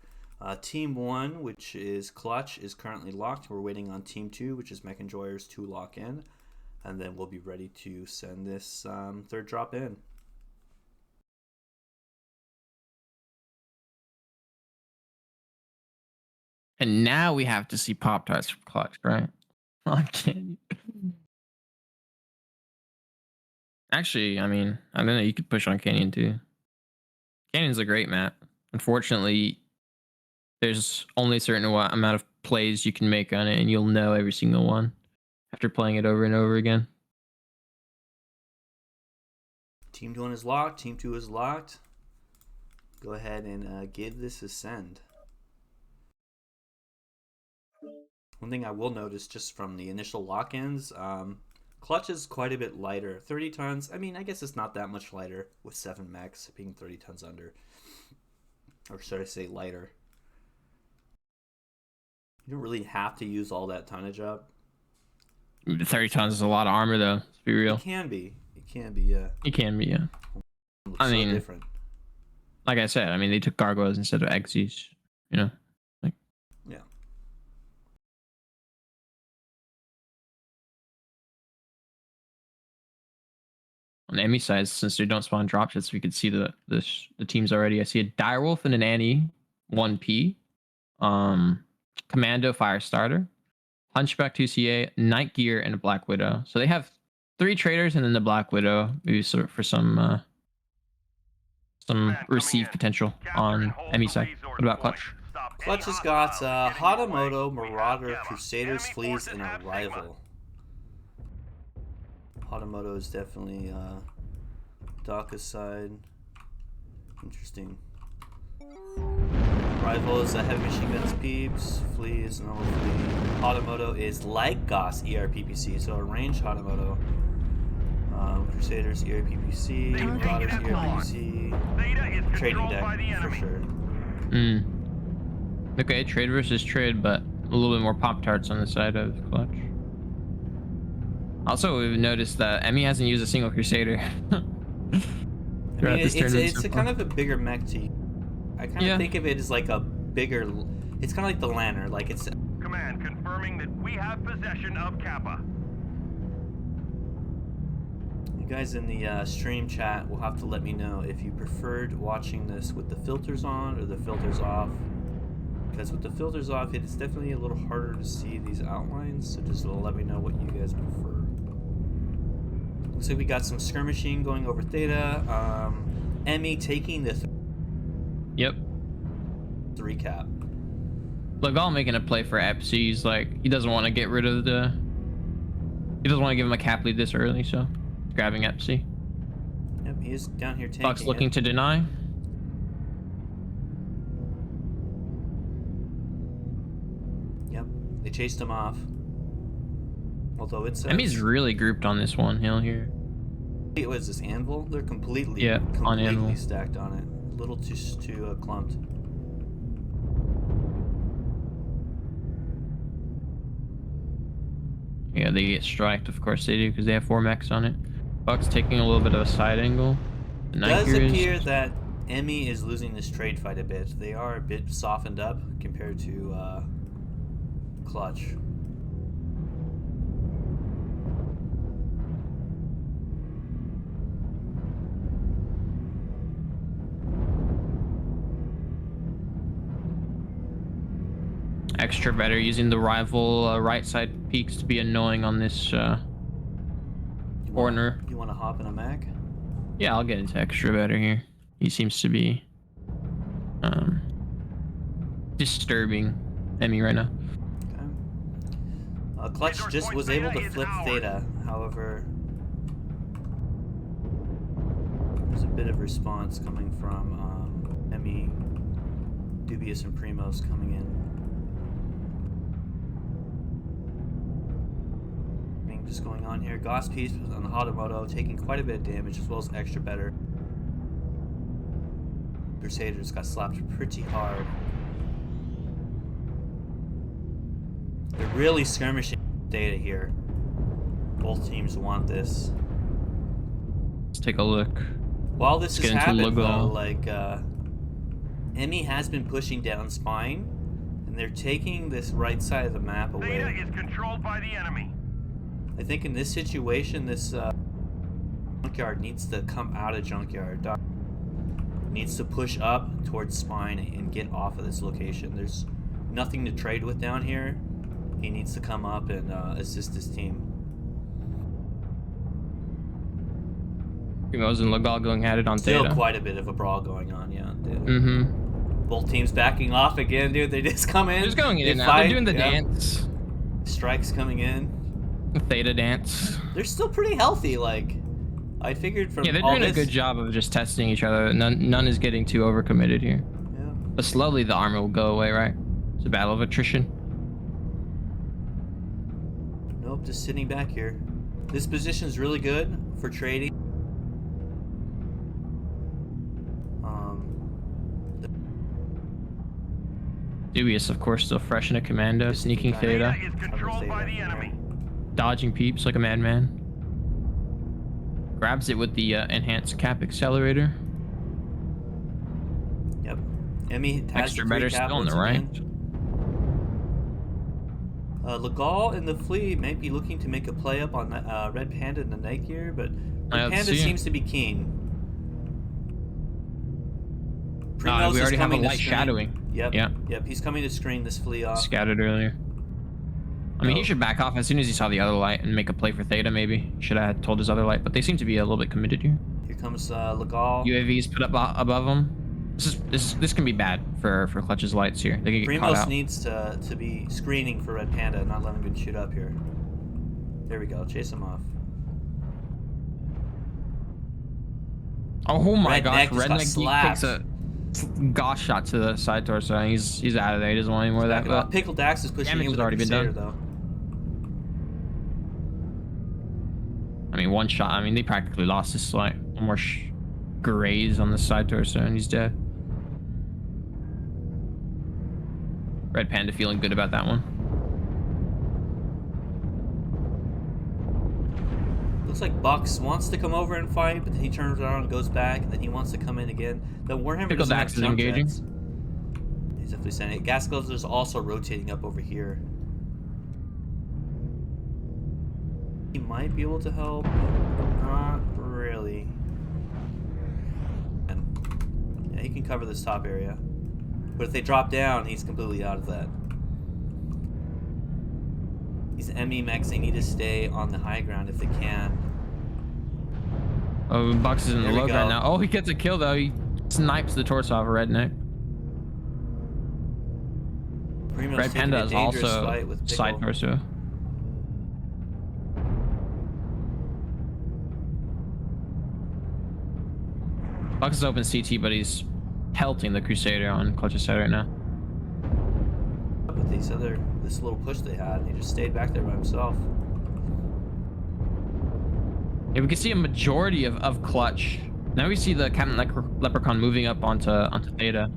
Team 1, which is Clutch, is currently locked. We're waiting on Team 2, which is Mech Enjoyers, to lock in. And then we'll be ready to send this third drop in. And now we have to see Pop-Tarts from Clutch, right? On Canyon. Actually, I mean, I don't know. You could push on Canyon too. Canyon's a great map. Unfortunately, there's only a certain amount of plays you can make on it, and you'll know every single one after playing it over and over again. Team 1 is locked. Team 2 is locked. Go ahead and give this a send. One thing I will notice just from the initial lock-ins, Clutch is quite a bit lighter. 30 tons, I mean, I guess it's not that much lighter with 7 mechs being 30 tons under. Or should I say lighter? You don't really have to use all that tonnage up. 30 tons is a lot of armor, though. Let's be real. It can be. It can be, yeah. It can be, yeah. I mean, different. Like I said, I mean, they took gargoyles instead of Xyz, you know? Like, yeah. On the Emmy side, since they don't spawn dropships, we could see the teams already. I see a Direwolf and an Annie, 1P. Commando Firestarter, Hunchback 2CA, Night Gear, and a Black Widow. So they have 3 traders and then the Black Widow, maybe sort of for some receive potential on Emmy side. What about Clutch? Clutch has got Hatamoto, Marauder, Crusaders, Fleas, and a Rival. Hatamoto is definitely Daka's side. Interesting. Rival is a Heavy Machine Guns Peeps, Fleas, normal Flea. Hatamoto is like Goss ERPPC, so a ranged Hatamoto. Crusaders ERPPC, Marauders ERPPC. Trading deck for sure. Okay, trade versus trade, but a little bit more Pop-Tarts on the side of Clutch. Also, we've noticed that Emmy hasn't used a single Crusader. I mean, it's a kind of a bigger mech team. I kind of think of it as like a bigger. It's kind of like the Lanner. Like it's. Command confirming that we have possession of Kappa. You guys in the stream chat will have to let me know if you preferred watching this with the filters on or the filters off. Because with the filters off, it's definitely a little harder to see these outlines. So just let me know what you guys prefer. Looks like we got some skirmishing going over Theta. Emmy taking the. Yep. To recap. Legal making a play for Epsi. He's like, he doesn't want to get rid of the. He doesn't want to give him a cap lead this early, so he's grabbing Epsi. Yep, he's down here tanking. Buck's looking to deny. Yep, they chased him off. Although it's. Emmy's really grouped on this one hill here. What is this, Anvil? They're completely on Anvil. Stacked on it. A little too clumped. Yeah, they get striked, of course they do, because they have 4 mechs on it. Buck's taking a little bit of a side angle. It does appear that Emmy is losing this trade fight a bit. They are a bit softened up compared to Clutch. Extra better using the rival right side peaks to be annoying on this corner. You want to hop in a mech? Yeah, I'll get into extra better here. He seems to be disturbing Emmy right now. Okay. Clutch just was able to flip Theta. However, there's a bit of response coming from Emmy, Dubious, and Primos coming in. Just going on here. Goss piece on the Hatamoto taking quite a bit of damage as well as extra better. Crusaders got slapped pretty hard. They're really skirmishing data here. Both teams want this. Let's take a look. While this Let's has get into happened, though, Logo. like, Emmy has been pushing down Spine, and they're taking this right side of the map Theta away. is controlled by the enemy. I think in this situation, this Junkyard needs to come out of Junkyard. Needs to push up towards Spine and get off of this location. There's nothing to trade with down here. He needs to come up and assist his team. Primos and Legal going at it on Still Theta. quite a bit of a brawl going on, yeah. Dude. Mm-hmm. Both teams backing off again, dude. They just come in. They're just going in they and out. fight, They're doing the yeah. dance. Strikes coming in. Theta dance. They're still pretty healthy. Like, I figured from Yeah, they're all doing this, a good job of just testing each other. None is getting too overcommitted here. Yeah. But slowly the armor will go away, right? It's a battle of attrition. Nope, just sitting back here. This position's really good for trading. Dubious, of course, still fresh in a commando, sneaking Theta Theta, is controlled by the enemy. dodging peeps like a madman. Grabs it with the enhanced cap accelerator. Yep. Emmy has Extra the free better cap still on once the right. again. Legal and the fleet might be looking to make a play up on Red Panda and the Night Gear, but Red Let's Panda see. seems to be keen. We Primos is already have a coming to light screen. shadowing. Yep. Yeah. Yep. He's coming to screen this flea off. Scattered earlier. I mean, Oh. he should back off as soon as he saw the other light and make a play for Theta, maybe. Should have told his other light, but they seem to be a little bit committed here. Here comes Legal. UAVs put up above them. This can be bad for Clutch's lights here. They can get caught Primos out. needs to be screening for Red Panda, not letting him shoot up here. There we go. Chase him off. Oh my Redneck gosh, just got Redneck slapped. takes a gosh shot to the side torso, and he's out of there. He doesn't want any more of that. Back it off. But Pickle Dax is pushing damage in has with already the been Crusader, done. though. I mean, one shot. I mean, they practically lost this light. One more graze on the side torso, and he's dead. Red Panda feeling good about that one. Looks like Bucks wants to come over and fight, but then he turns around and goes back, and then he wants to come in again. The Warhammer Pickle doesn't have Dax is jump engaging. jets. He's definitely sending it. Gas Gloves is also rotating up over here. He might be able to help. Not really. And yeah, he can cover this top area. But if they drop down, he's completely out of that. These ME mechs, they need to stay on the high ground if they can. Oh, Bucks is in the There we low go. ground now. Oh, he gets a kill though. He snipes the torso off a Redneck. Primo's Red taking Panda a is dangerous also fight with side Pickle. torso. Bucks is open CT, but he's pelting the Crusader on Clutch's side right now. But this little push they had, he just stayed back there by himself. Yeah, we can see a majority of Clutch. Now we see the Captain Leprechaun moving up onto Theta.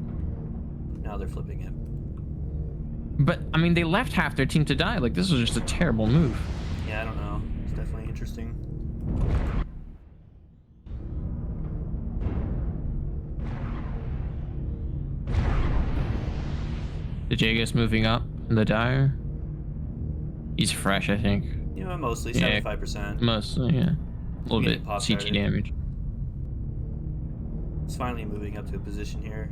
Now they're flipping it. But I mean, they left half their team to die. Like, this was just a terrible move. Yeah, I don't know. It's definitely interesting. The Jagus moving up in the dire. He's fresh, I think. You know, mostly Yeah. 75%. Mostly, yeah. A little Getting bit pop CT started. damage. It's finally moving up to a position here.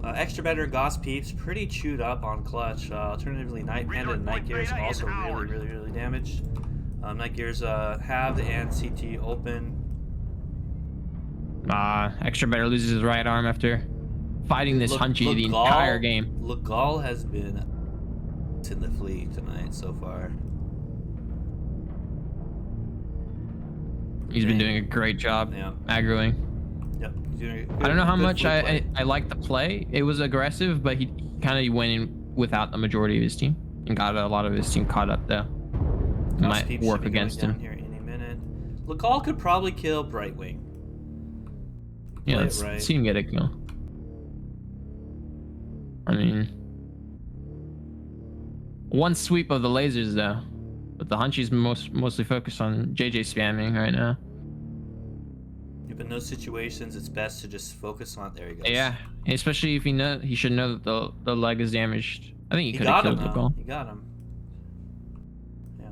Extra Better and Goss Peeps pretty chewed up on Clutch. Alternatively, Night Panda and Night Gears also really damaged. Night Gears have the and CT open. Extra Better loses his right arm after fighting this Hunchy the entire game. Legal has been in the fleet tonight so far. He's been doing a great job Yeah. aggroing. Yep. He's doing a I don't know how good much fleet I play. liked the play. It was aggressive, but he kind of went in without the majority of his team and got a lot of his team caught up there. Goss Might Peeps should work be going against down him. here any minute. Legal could probably kill Brightwing. Yeah, Play it let's right. see him get a kill. I mean, one sweep of the lasers though. But the Hunchy's mostly focused on JJ spamming right now. If in those situations, it's best to just focus on. There he goes. Yeah, especially if he should know that the leg is damaged. I think he He could have got him killed the though. goal. He got him. Yeah.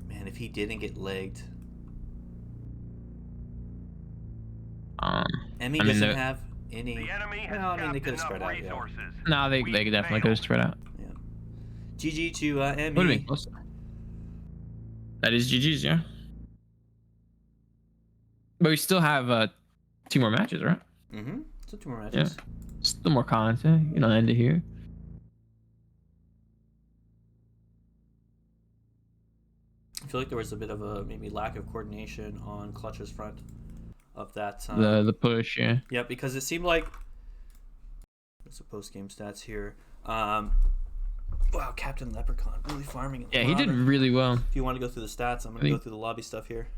Man, if he didn't get legged, Emmy I mean, doesn't have any. The enemy has Well, I mean, they capped could have enough spread out. Yeah. resources. no, they We definitely could have failed. spread out. Yeah. GG to Would have Emmy. been close. That is GG's, yeah. But we still have 2 more matches, right? Mm-hmm. So 2 more Yeah. matches. Still more content. You know, end it here. I feel like there was a bit of a maybe lack of coordination on Clutch's front of that. The push, yeah. Yeah, because it seemed like there's the post game stats here. Wow, Captain Leprechaun really farming it. Yeah, he did really well. If you want to go through the stats, I'm gonna go through the lobby stuff here.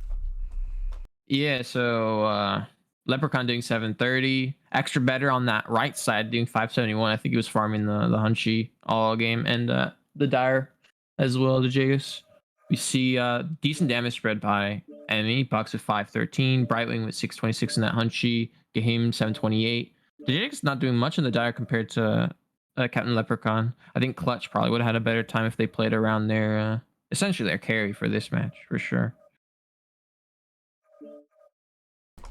Yeah, so Leprechaun doing 730, extra better on that right side doing 571. I think he was farming the Hunchy all game, and the Dire as well, the Jagus. We see decent damage spread by Emmy, Bucks with 513, Brightwing with 626 in that Hunchy, Gahim 728. The Jagus not doing much in the Dire compared to Captain Leprechaun. I think Clutch probably would have had a better time if they played around their essentially their carry for this match for sure.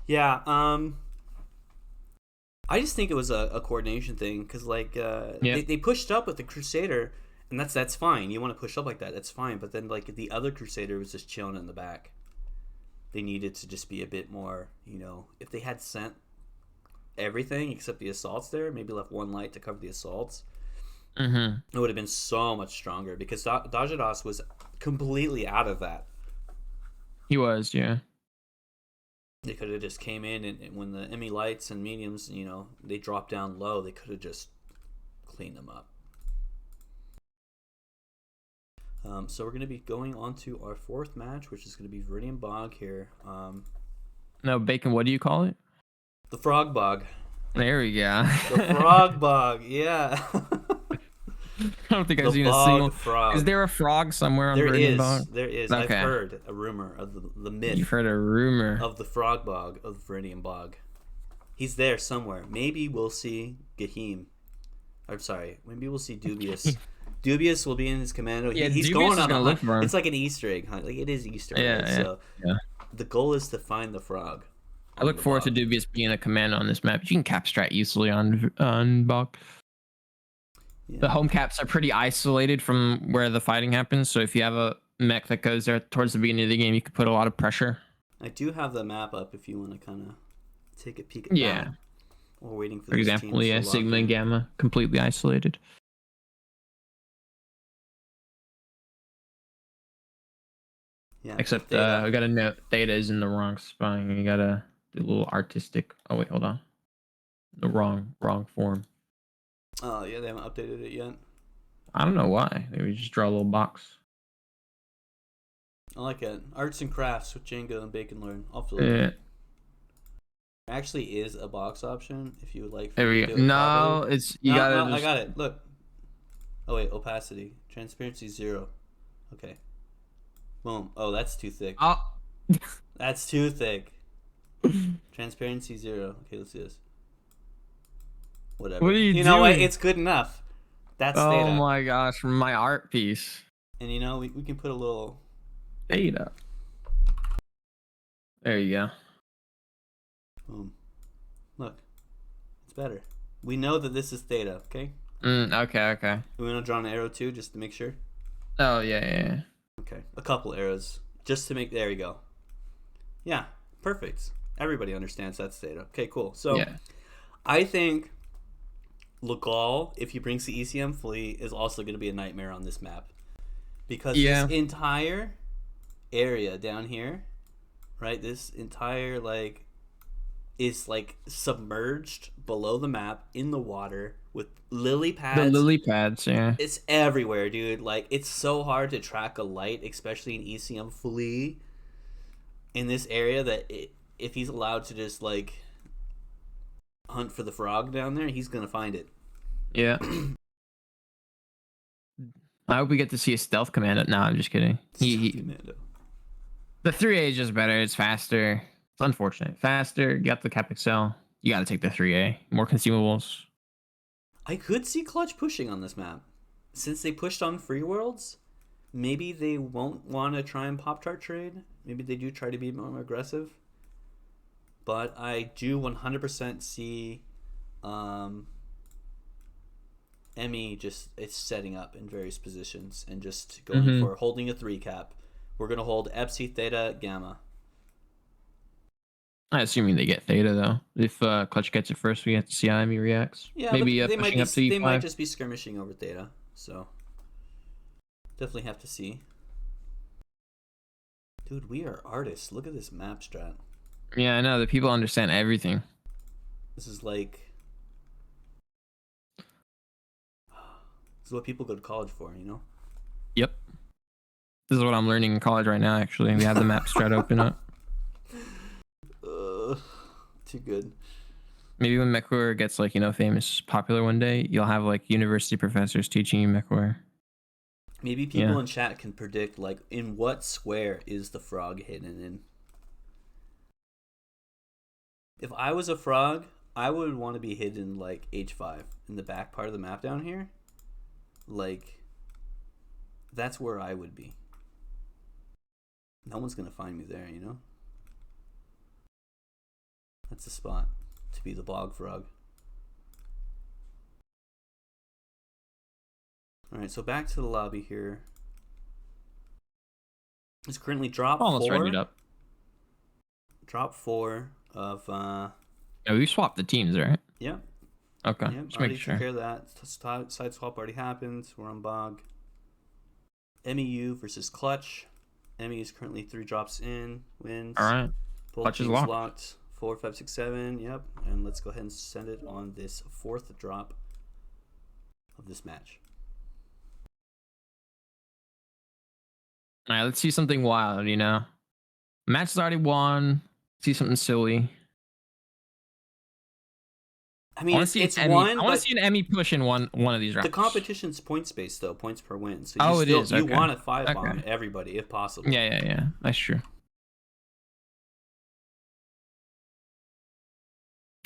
Yeah, I just think it was a coordination thing because they pushed up with the Crusader, and that's fine. You want to push up like that, that's fine. But then like the other Crusader was just chilling in the back. They needed to just be a bit more, if they had sent everything except the assaults there, maybe left one light to cover the assaults, it would have been so much stronger because Dajadas was completely out of that. He was, yeah. They could have just came in and when the Emmy lights and mediums, they drop down low, they could have just cleaned them up. So we're going to be going on to our 4th match, which is going to be Viridian Bog here. No, Bacon, what do you call it? The Frog Bog. There we go. The Frog Bog, yeah. I don't think I've seen a single frog. Is there a frog somewhere on Viridian Bog? There is. Okay. I've heard a rumor of the myth. You've heard a rumor of the Frog Bog of Viridian Bog. He's there somewhere. Maybe we'll see Gahim. I'm sorry. Maybe we'll see Dubious. Dubious will be in his commando. Yeah, he's Dubious going on a hunt. For him. It's like an Easter egg hunt. Like it is Easter egg. So the goal is to find the frog. I look forward to Dubious being a commando on this map. You can cap strat easily on Bog. Yeah. The home caps are pretty isolated from where the fighting happens, so if you have a mech that goes there towards the beginning of the game, you can put a lot of pressure. I do have the map up if you want to kind of take a peek at that. We're waiting for example, teams Sigma and Gamma, completely isolated. Yeah, except we gotta note Theta is in the wrong spot. You gotta do a little artistic. Oh wait, hold on. The wrong form. Oh yeah, they haven't updated it yet. I don't know why. Maybe just draw a little box. I like it. Arts and crafts with Django and Bacon Learn. I'll fill it. There actually is a box option if you would like. There we go. No, it's you gotta. No, I got it. Look. Oh wait, opacity, transparency 0. Okay. Boom. Oh, that's too thick. Oh. That's too thick. Transparency 0. Okay, let's do this. Whatever. What are you doing? Know what? It's good enough. That's Theta. Oh my gosh, my art piece. And we can put a little Theta. There you go. Boom. Look. It's better. We know that this is Theta, okay? Okay. We want to draw an arrow too, just to make sure? Oh, yeah. Okay. A couple arrows. Just to make... There you go. Yeah. Perfect. Everybody understands that's Theta. Okay, cool. So, I think Legal, if he brings the ECM fleet, is also going to be a nightmare on this map. Because this entire area down here, right? This entire, is, submerged below the map in the water with lily pads. The lily pads, yeah. It's everywhere, dude. It's so hard to track a light, especially an ECM fleet in this area that if he's allowed to just, hunt for the frog down there, he's going to find it. Yeah. I hope we get to see a stealth commando. No, I'm just kidding. Commando. The 3A is just better. It's faster. It's unfortunate. Faster. You got the Cap Excel. You got to take the 3A. More consumables. I could see Clutch pushing on this map. Since they pushed on Free Worlds, maybe they won't want to try and Pop-Tart trade. Maybe they do try to be more aggressive. But I do 100% see Emmy just it's setting up in various positions and just going for holding a 3 cap. We're going to hold Epsi, Theta, Gamma. I'm assuming they get Theta though. If Clutch gets it first, we have to see how Emmy reacts. Yeah, maybe but pushing up to E5. they might just be skirmishing over Theta. So definitely have to see. Dude, we are artists. Look at this map strat. Yeah, I know. The people understand everything. This is like... This is what people go to college for, you know? Yep. This is what I'm learning in college right now, actually. We have the map strat open up. Too good. Maybe when MechWarrior gets, like, you know, famous, popular one day, you'll have, like, university professors teaching you MechWarrior. Maybe people in chat can predict, like, in what square is the frog hidden in? If I was a frog, I would want to be hidden, like, H5 in the back part of the map down here. Like, that's where I would be. No one's going to find me there, you know? That's the spot to be the bog frog. Alright, so back to the lobby here. It's currently drop Almost 4. readied up. Drop 4 of... Yeah, we swapped the teams, right? Yeah. Okay, Yeah, just already making sure. took care of that. Side swap already happened. We're on bog. MEU versus Clutch. MEU is currently 3 drops in. Wins. Alright. Both Clutch is teams locked. 4, 5, 6, 7. Yep. And let's go ahead and send it on this 4th drop of this match. All right, let's see something wild, you know? Match is already won. See something silly. I mean, it's I one. I want to see an Emmy push in one of these rounds. The competition's points based though, points per win. So it is. You Okay. want to 5-bomb everybody if possible. Yeah. That's true.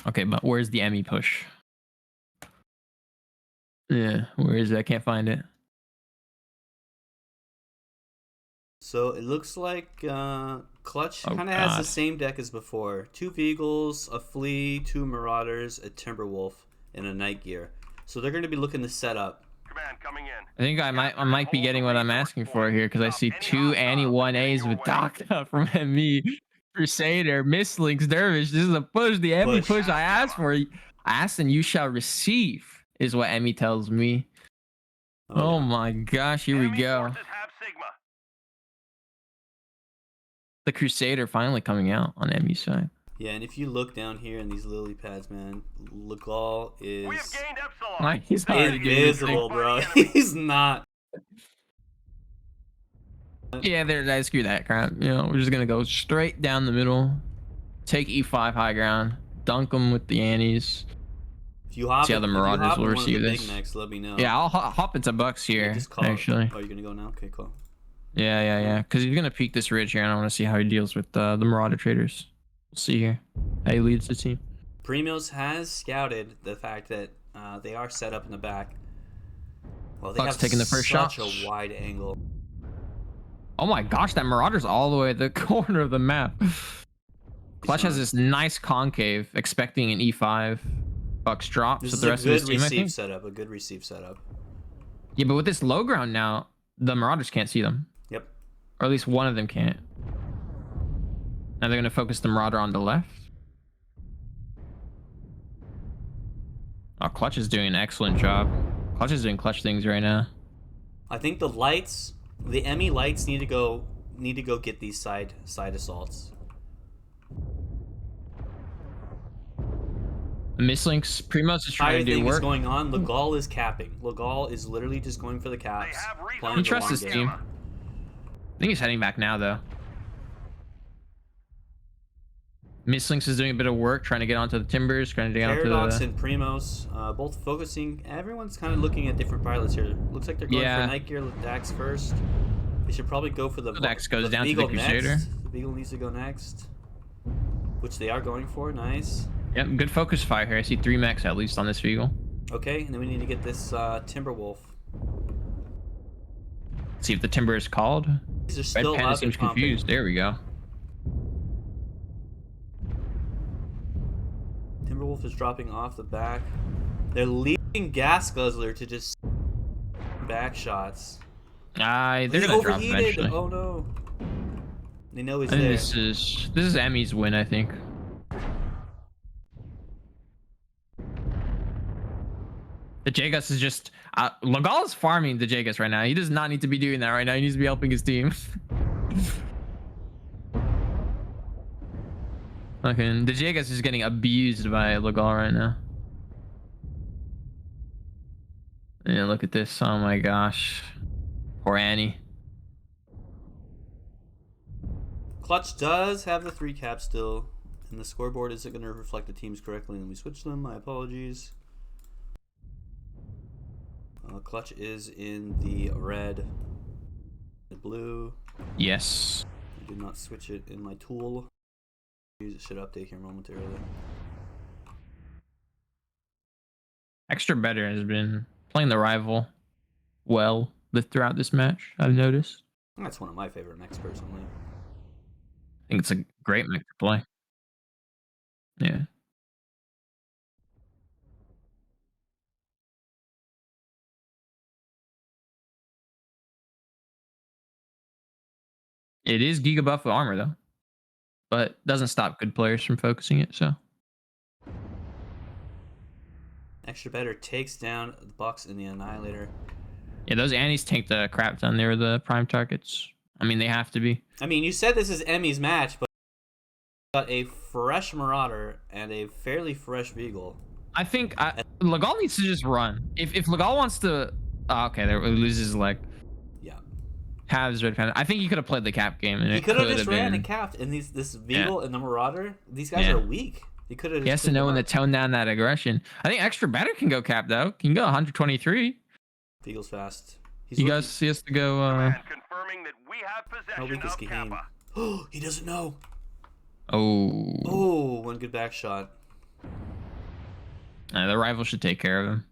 Okay, but where's the Emmy push? Yeah, where is it? I can't find it. So it looks like Clutch kind of has God. the same deck as before. 2 Beagles, a Flea, 2 Marauders, a Timberwolf, and a Night Gear. So they're going to be looking to set up. Command coming in. I think I might be getting what I'm asking for here because I see 2 Annie 1As with Doctor from ME. Crusader, Mistlinks, Dervish. This is a push. The Emmy push I asked for. I asked and you shall receive is what Emmy tells me. Oh yeah. my gosh, here we Enemy go. forces have Sigma. The Crusader finally coming out on Emmy's side. Yeah, and if you look down here in these lily pads, man, Legal is We have gained Epsilon. Like, he's already doing his thing. invisible, bro. He's not. Yeah, I screw that crap. You know, we're just gonna go straight down the middle, take E5 high ground, dunk them with the Annies. If you hop, See how the Marauders will receive this. Mechs, let me know. Yeah, I'll hop into Bucks here. Just call Actually. Oh, you're gonna go now? Okay, cool. Yeah. Because he's gonna peek this ridge here, and I want to see how he deals with the Marauder traders. We'll see here how he leads the team. Primos has scouted the fact that they are set up in the back. Well, they Bucks have taking the first such shot. a wide angle. Oh my gosh, that Marauder's all the way at the corner of the map. Clutch has this nice concave, expecting an E5. Bucks drop. This So is the a rest of his good team, I receive think. setup. A good receive setup. Yeah, but with this low ground now, the Marauders can't see them. Yep. Or at least one of them can't. Now they're going to focus the Marauder on the left. Oh, Clutch is doing an excellent job. Clutch is doing clutch things right now. I think the lights, the Emmy lights, need to go get these side assaults. Mistlinks, Primos is trying to do Thing is work. going on. Legal is capping. Legal is literally just going for the caps. playing He the trusts long his game. team. I think he's heading back now, though. Mislinks is doing a bit of work trying to get onto the timbers, trying to get onto Paradox the... and Primos, both focusing. Everyone's kind of looking at different pilots here. Looks like they're going for Night Gear with Dax first. They should probably go for the Dax goes down to the Beagle Crusader. next. The Beagle needs to go next, which they are going for. Nice. Yep, good focus fire here. I see 3 mechs at least on this Beagle. Okay, and then we need to get this Timberwolf. See if the timber is called. These are Red still Panda out seems there pumping. confused. There we go. Timberwolf is dropping off the back. They're leaving Gas Guzzler to just back shots. They're They gonna drop overheated. eventually. Oh no. They know he's I think there. this is Emmy's win, I think. The Jagus is just Legal is farming the Jagus right now. He does not need to be doing that right now. He needs to be helping his team. Okay, the Jagus is getting abused by Legal right now. Yeah, look at this. Oh my gosh. Poor Annie. Clutch does have the 3 caps still, and the scoreboard isn't going to reflect the teams correctly. Let me switch them. My apologies. Clutch is in the red, the blue. Yes. I did not switch it in my tool. It should update here momentarily. Extra better has been playing the rival well throughout this match, I've noticed. That's one of my favorite mechs personally. I think it's a great mech to play. Yeah. It is Giga buff with armor though, but doesn't stop good players from focusing it. So Extra better takes down the Bucks in the Annihilator. yeah, those Annies take the crap ton. They're the prime targets. I mean, they have to be. I mean, you said this is Emmy's match, but got a fresh Marauder and a fairly fresh Beagle. I think Legal needs to just run. If Legal wants to, okay, there loses his leg. Yeah. Has Red Panda. I think he could have played the cap game, and He it could have just been... ran and capped. And this Beagle and the Marauder, these guys Yeah. are weak. He could have. He has to know when to tone down that aggression. I think Extra better can go cap though. Can go 123. Beagle's fast. He has to go. Confirming that we have How possession weak is of Kahane? Kappa. Oh, he doesn't know. Oh. Oh, one good back shot. The rival should take care of him.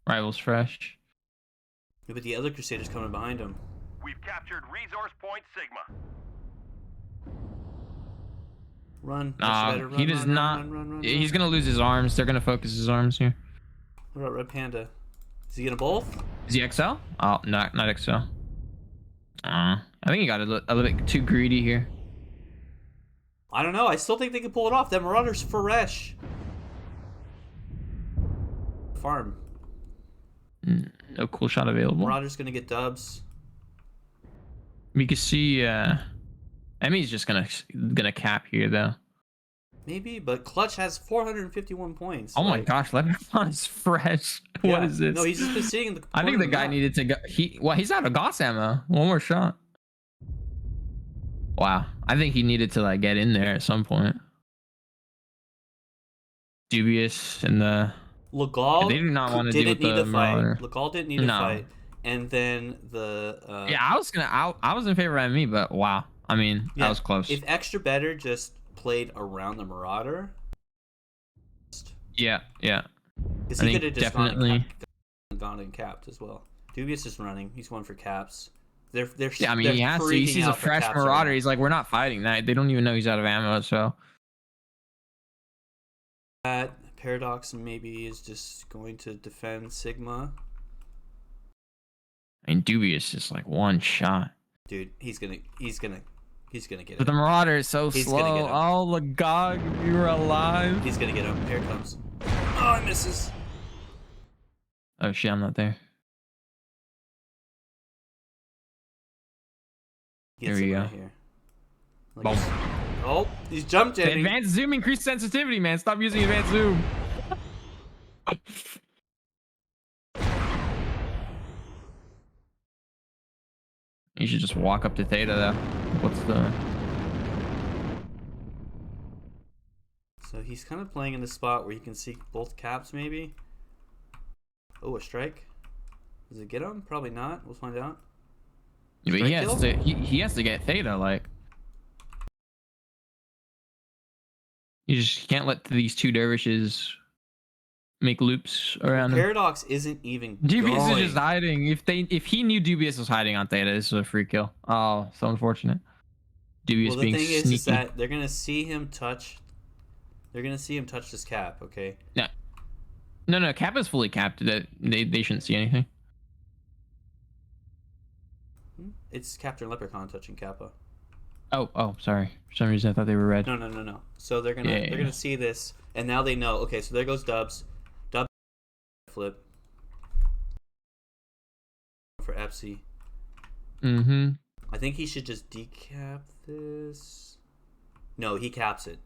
Rival's fresh. Yeah, but the other Crusader's coming behind him. We've captured resource point Sigma. Run. Nah, he does not. Run. He's gonna lose his arms. They're gonna focus his arms here. What about Red Panda? Is he gonna both? Is he XL? Oh, not XL. I think he got a little bit too greedy here. I don't know. I still think they can pull it off. That Marauder's fresh. Farm. No cool shot available. Marauder's gonna get dubs. We can see Emmy's just gonna cap here though. Maybe, but Clutch has 451 points. Oh my gosh, Lebanon is fresh. Yeah. What is this? No, he's just been sitting in the I think corner the of guy map. needed to go. He's out of Goss ammo. One more shot. Wow, I think he needed to like get in there at some point. Dubious and the Legal they did not want to deal didn't with need the to fight. Marauder. Legal didn't need to fight. And then the Yeah, I was in favor of me, but wow. I mean, that was close. If Extra Better just played around the Marauder, Yeah. because I he think could have just definitely gone and capped as well. Dubious is running. He's going for caps. They're Yeah, I mean, he has to. He freaking sees a out for fresh caps Marauder. right now. He's like, we're not fighting that. They don't even know he's out of ammo, so. That Paradox maybe is just going to defend Sigma. I mean, Dubious is like one shot. Dude, he's gonna get But the him. Marauder is so He's gonna slow. get him. Oh, the God, if you were alive. He's gonna get him. Here it comes. Oh, it misses. Oh shit, I'm not there. Gets There we him go. right here. Like Boom. this. Oh, he's jump The jetting. advanced zoom increased sensitivity, man. Stop using advanced zoom. You should just walk up to Theta though. What's the... So he's kind of playing in the spot where he can see both caps, maybe. Oh, a strike. Does it get him? Probably not. We'll find out. But he has to get Theta, like. You just can't let these two dervishes make loops around him. Paradox isn't even Dubious going. is just hiding. If he knew Dubious was hiding on Theta, this is a free kill. Oh, so unfortunate. Dubious Well, the being thing sneaky. is that they're gonna see him touch. They're gonna see him touch this cap. Okay. Yeah. No. Cap is fully capped. That they shouldn't see anything. It's Captain Leprechaun touching Kappa. Oh, sorry. For some reason I thought they were red. No. So they're gonna see this, and now they know. Okay, so there goes Dubs. Dubs flip for Epsy. Mm-hmm. I think he should just decap this. No, he caps it.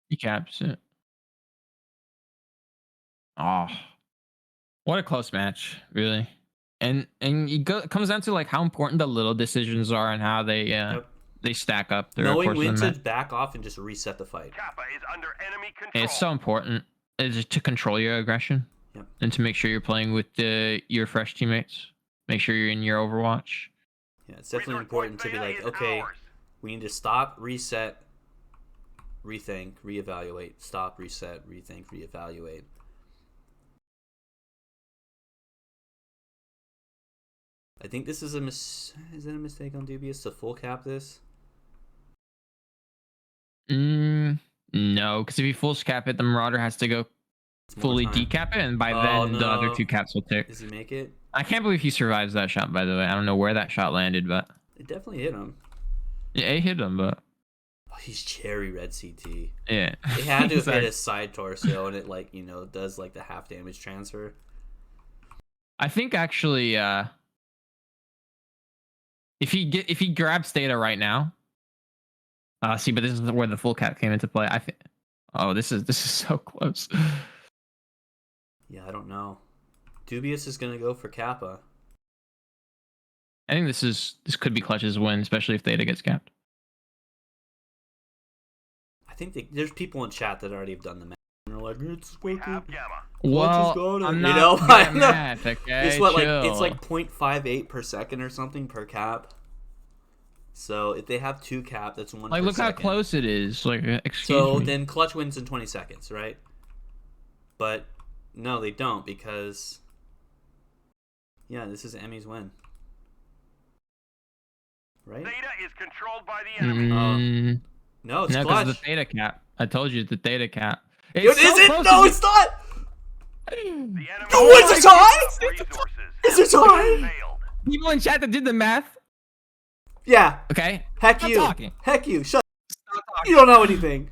He caps it. Oh, what a close match, really. And it comes down to like how important the little decisions are and how they stack up. Knowing when to back off and just reset the fight. Kappa is under enemy control. And it's so important to control your aggression. Yep. And to make sure you're playing with your fresh teammates. Make sure you're in your Overwatch. Yeah, it's definitely important to be like, okay, we need to stop, reset, rethink, reevaluate. Stop, reset, rethink, reevaluate. I think this is is it a mistake on Dubious to full cap this? No, because if you full cap it, the Marauder has to go fully decap it, and by then the other two caps will tick. Does he make it? I can't believe he survives that shot, by the way. I don't know where that shot landed, but it definitely hit him. Yeah, it hit him, but he's cherry red CT. Yeah, it had to have hit his side torso, and it does like the half damage transfer. I think actually, if he grabs Theta right now, but this is where the full cap came into play. I think. Oh, this is so close. Yeah, I don't know. Dubious is gonna go for Kappa. I think this could be Clutch's win, especially if Theta gets capped. I think there's people in chat that already have done the math. And they're like, it's working. Well, I'm not mad, okay? It's what, it's like 0.58 per second or something per cap. So if they have two cap, that's one. Like, look how close it is. Like, excuse me. Then Clutch wins in 20 seconds, right? But no, they don't, because yeah, this is Emmy's win. Right? Theta is controlled by the enemy. No, it's Clutch. The Theta cap. I told you the Theta cap. Is it? No, it's not. Is it tie? Is it tie? People in chat that did the math. Yeah. Okay. Heck you. Shut up. You don't know anything.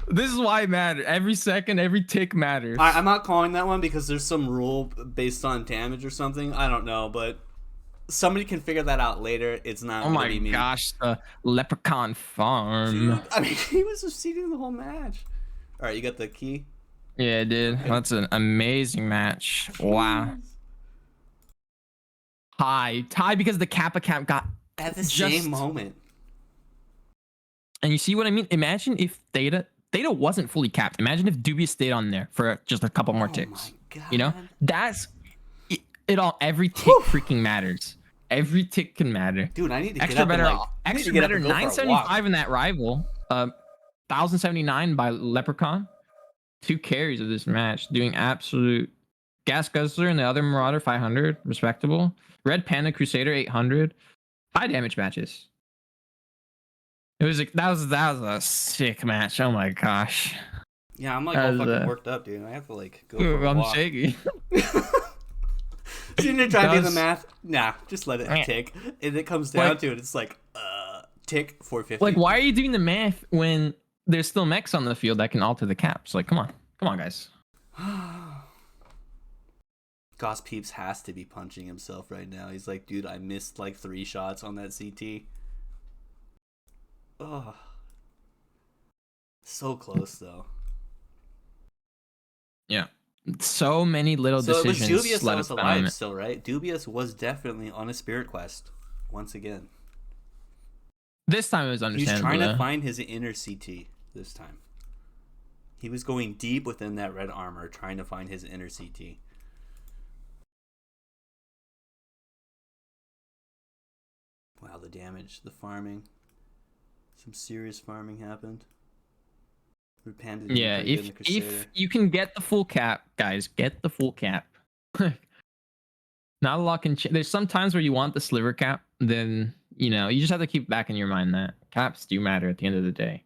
This is why it matters. Every second, every tick matters. I'm not calling that one because there's some rule based on damage or something. I don't know, but somebody can figure that out later. It's not gonna be me. Oh my gosh, the Leprechaun farm. Dude, I mean, he was succeeding the whole match. All right, you got the key? Yeah, dude. Okay. That's an amazing match. Wow. Tie because the Kappa cap got at the same moment. And you see what I mean? Imagine if Theta wasn't fully capped. Imagine if Dubious stayed on there for just a couple more ticks. My God. You know? That's it all. Every tick freaking matters. Every tick can matter. Dude, I need to extra get up extra better 975 in that rival. 1079 by Leprechaun. 2 carries of this match, doing absolute. Gas Guzzler and the other Marauder 500, respectable. Red Panda Crusader 800. High damage matches. It was that was a sick match. Oh my gosh. Yeah, I'm like all fucking worked up, dude. I have to like go for a walk. I'm shaky. So you're trying to do the math? Nah, just let it tick. And it comes down to it. It's like tick 450. Like, why are you doing the math when there's still mechs on the field that can alter the caps? Like, come on, guys. Goss Peeps has to be punching himself right now. He's like, dude, I missed like 3 shots on that CT. Oh, so close though. Yeah, so many little decisions. So it was Dubious that was alive still, right? Dubious was definitely on a spirit quest once again. This time it was understandable. He's trying to find his inner CT this time. He was going deep within that red armor, trying to find his inner CT. Wow, the damage, the farming. Some serious farming happened. Panda did Yeah, pretty good in the Crusader. if you can get the full cap, guys, get the full cap. Not a lot can change. There's some times where you want the sliver cap, then you know you just have to keep back in your mind that caps do matter at the end of the day.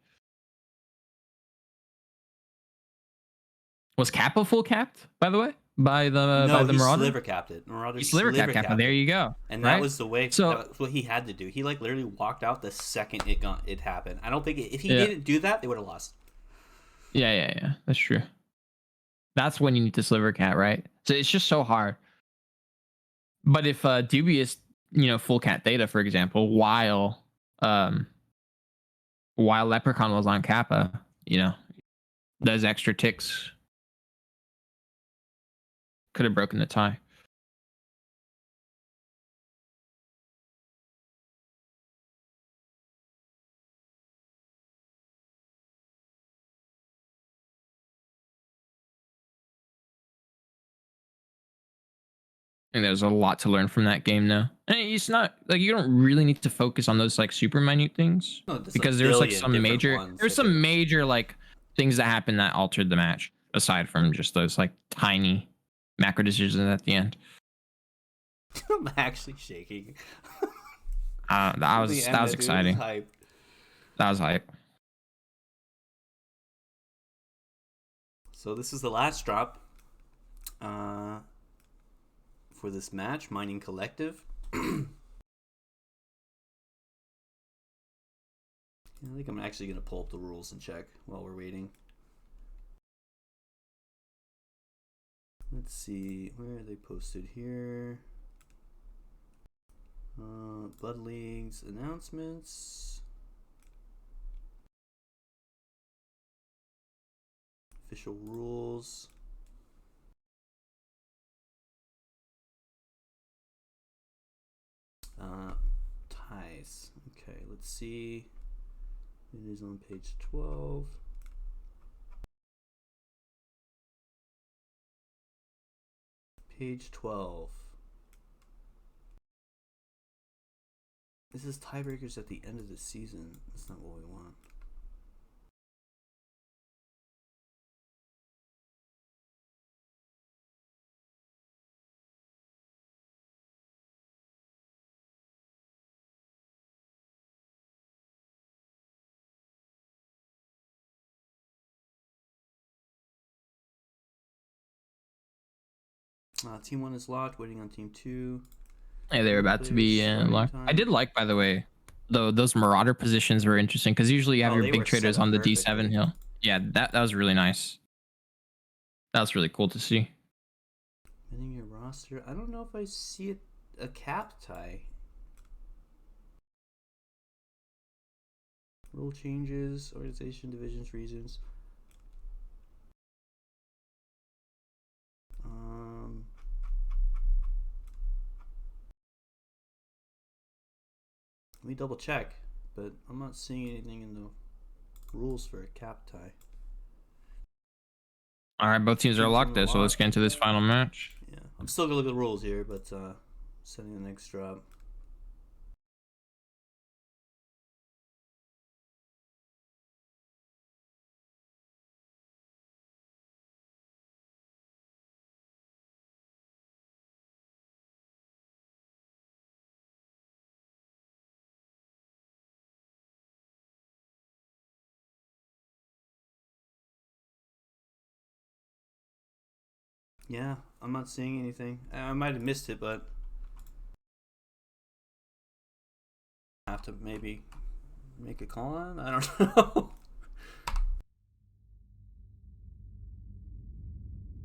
Was Kappa full capped, by the way, by the he Marauder? sliver capped it. Marauder He sliver capped Kappa. There you go. And right? that was the way. So that's what he had to do. He like literally walked out the second it happened. I don't think if he didn't do that, they would have lost. Yeah. That's true. That's when you need to sliver cap, right? So it's just so hard. But if dubious, full cat data, for example, while Leprechaun was on Kappa, those extra ticks could have broken the tie. I think there's a lot to learn from that game now. And it's not like you don't really need to focus on those like super minute things because there's like some major like things that happened that altered the match aside from just those like tiny macro decisions at the end. I'm actually shaking. That was exciting. That was hype. So this is the last drop for this match, Mining Collective. I think I'm actually going to pull up the rules and check while we're waiting. Let's see, where are they posted here? Blood League's announcements. Official rules. Ties. Okay, let's see. It is on page 12. Page 12. This is tiebreakers at the end of the season. That's not what we want. Team 1 is locked, waiting on Team 2. Yeah, they're about to be locked. I did like, by the way, though, those Marauder positions were interesting because usually you have your big traders on the D7 hill. Yeah, that was really nice. That was really cool to see. Winning your roster. I don't know if I see a cap tie. Rule changes, organization, divisions, reasons. Let me double check, but I'm not seeing anything in the rules for a cap tie. All right, both teams are locked there, so let's get into this final match. Yeah, I'm still gonna look at the rules here, but setting the next drop. Yeah, I'm not seeing anything. I might have missed it, but I have to maybe make a call on. I don't know.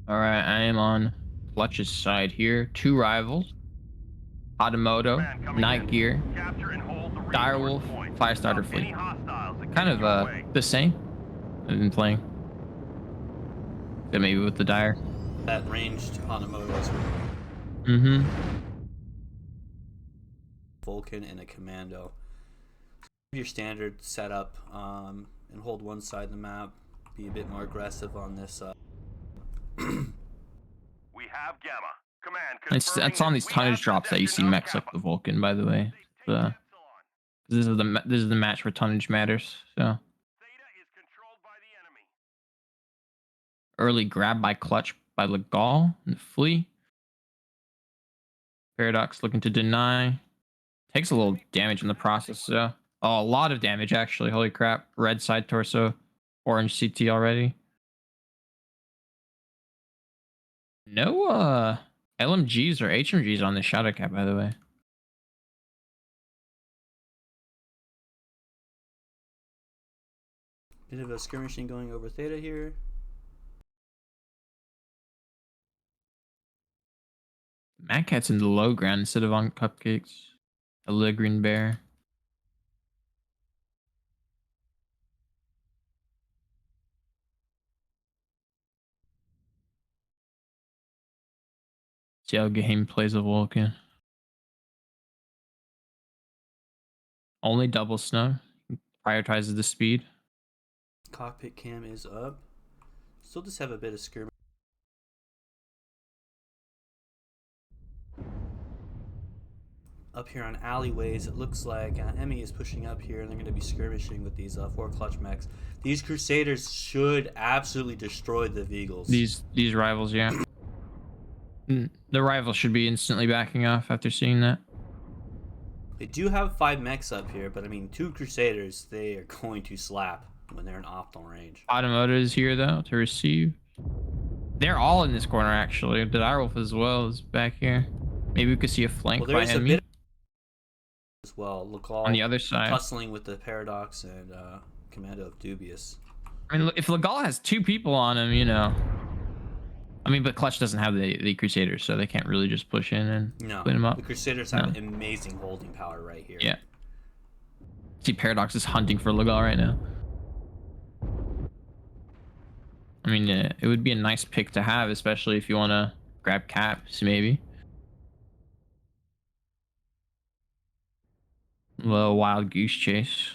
All right, I am on Clutch's side here. Two rivals: Automoto, Night Gear, Direwolf, Firestarter Fleet. Kind of the same. I've been playing. But maybe with the Dire. That ranged Automoto as well. Mm-hmm. Vulcan and a Commando. Your standard setup and hold one side of the map. be a bit more aggressive on this. We have Gamma. Command It's on these tonnage drops that you see mechs like the Vulcan, by the way. This is the match where tonnage matters. So Theta is controlled by the enemy. early grab by clutch by Legal and Flea. Paradox looking to deny. Takes a little damage in the process, so oh, a lot of damage actually. Holy crap! Red side torso, orange CT already. No LMGs or HMGs on the shadow cap, by the way. Bit of a skirmishing going over Theta here. Mad Cat's in the low ground instead of on Cupcakes. A little green bear. See how game plays a Vulcan. Only double snow. Prioritizes the speed. Cockpit cam is up. Still just have a bit of skirmish. Up here on alleyways, it looks like Emmy is pushing up here, and they're going to be skirmishing with these 4 clutch mechs. These Crusaders should absolutely destroy the Veagles. These rivals, yeah. The rivals should be instantly backing off after seeing that. They do have 5 mechs up here, but I mean, 2 Crusaders, they are going to slap when they're in optimal range. Automotive is here though to receive. They're all in this corner actually. The Direwolf as well is back here. Maybe we could see a flank by Emmy. As well, look all on the other side, tussling with the Paradox and Commando of Dubious. I mean, if Legal has 2 people on him, you know. I mean, but Clutch doesn't have the Crusaders, so they can't really just push in and clean them up. The Crusaders have amazing holding power right here. Yeah. See, Paradox is hunting for Legal right now. I mean, it would be a nice pick to have, especially if you want to grab caps, maybe. A little wild goose chase.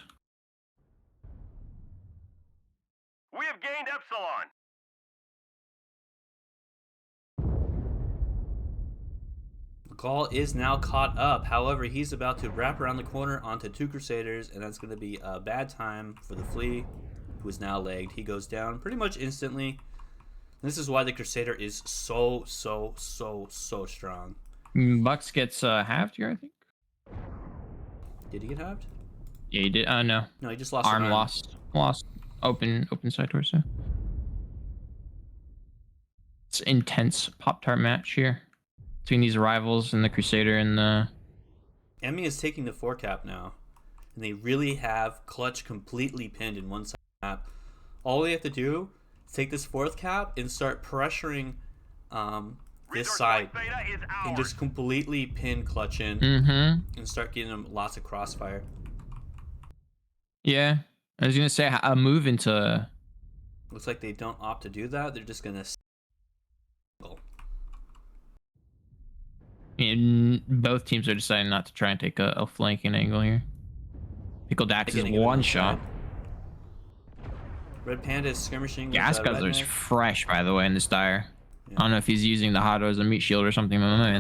We have gained Epsilon. Gall is now caught up. However, he's about to wrap around the corner onto 2 Crusaders, and that's going to be a bad time for the Flea, who is now lagged. He goes down pretty much instantly. This is why the Crusader is so strong. Bucks gets halved here, I think. Did he get halved? Yeah, he did. No. No, he just lost arm. an arm. Lost. Open side torso. It's an intense Pop-Tart match here between these rivals and the Crusader and the... Emmy is taking the 4 cap now, and they really have Clutch completely pinned in one side of the map. All they have to do is take this 4th cap and start pressuring this side and just completely pin Clutch in and start getting them lots of crossfire. Yeah, I was gonna say a move into... Looks like they don't opt to do that. They're just gonna... Both teams are deciding not to try and take a flanking angle here. Pickle Dax is one shot. Red Panda is skirmishing. Gas Guzzler is fresh, by the way, in this dire. Yeah. I don't know if he's using the Hado as a meat shield or something, but my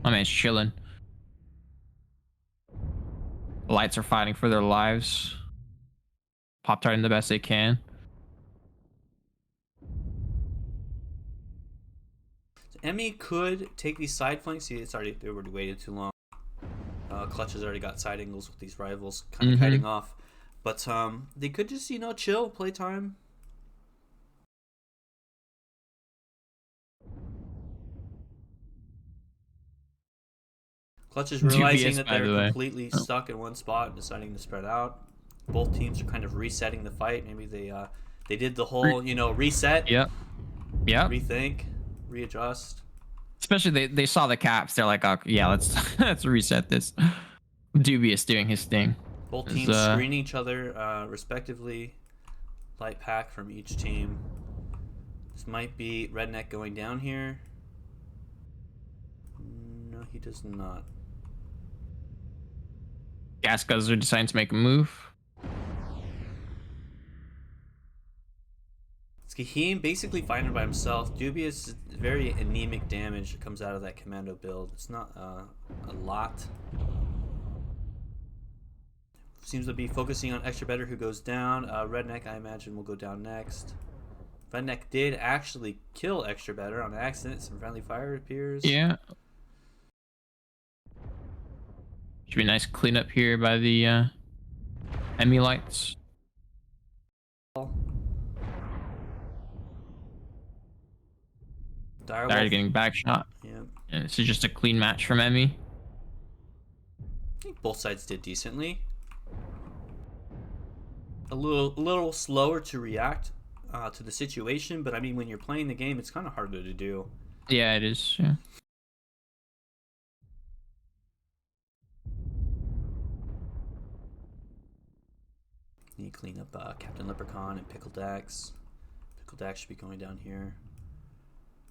man's chilling. The Lights are fighting for their lives. Pop-Tarting the best they can. Emmy could take these side flanks. See, they already waited too long. Clutch has already got side angles with these rivals, kind of kiting off. But they could just, chill, play time. Clutch is realizing that they're completely stuck in one spot and deciding to spread out. Both teams are kind of resetting the fight. Maybe they did the whole, reset. Yep. Rethink. Readjust. Especially they saw the caps. They're like, oh yeah, let's reset this. Dubious doing his thing. Both teams screen each other respectively. Light pack from each team. This might be Redneck going down here. No, he does not. Gas Guzzler deciding to make a move. Kahim basically fighting by himself. Dubious, very anemic damage that comes out of that commando build. It's not a lot. Seems to be focusing on Extra Better, who goes down. Redneck, I imagine, will go down next. Redneck did actually kill Extra Better on accident. Some friendly fire appears. Yeah. Should be a nice cleanup here by the Emmy lights. Direwolf getting back shot. Yeah. And this is just a clean match from Emmy. I think both sides did decently. A little slower to react to the situation, but I mean, when you're playing the game, it's kind of harder to do. Yeah, it is. Yeah. You clean up Captain Leprechaun and Pickle Dax. Pickle Dax should be going down here.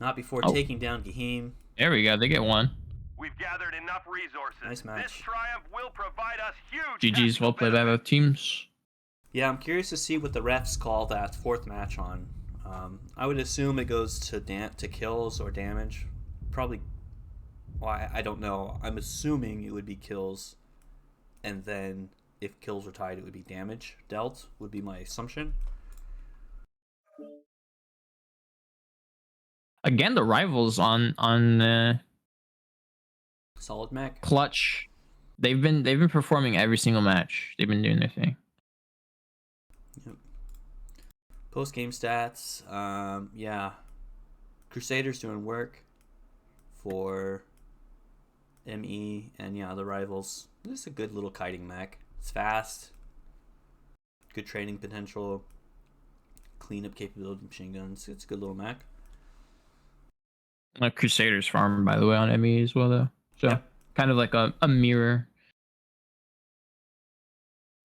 Not before taking down Gahim. There we go. They get one. We've gathered enough resources. Nice match. This triumph will provide us huge. GG's, well played by both teams. Yeah, I'm curious to see what the refs call that fourth match on. I would assume it goes to kills or damage. Probably. Well, I don't know. I'm assuming it would be kills, and then if kills were tied, it would be damage dealt. Would be my assumption. Again, the rivals on Solid Mech. Clutch. They've been performing every single match. They've been doing their thing. Yep. Post game stats. Yeah. Crusaders doing work for ME, and yeah, the rivals. This is a good little kiting mech. It's fast. Good training potential. Cleanup capability, machine guns. It's a good little mech. Crusaders farm, by the way, on ME as well, though. So yeah. Kind of like a mirror.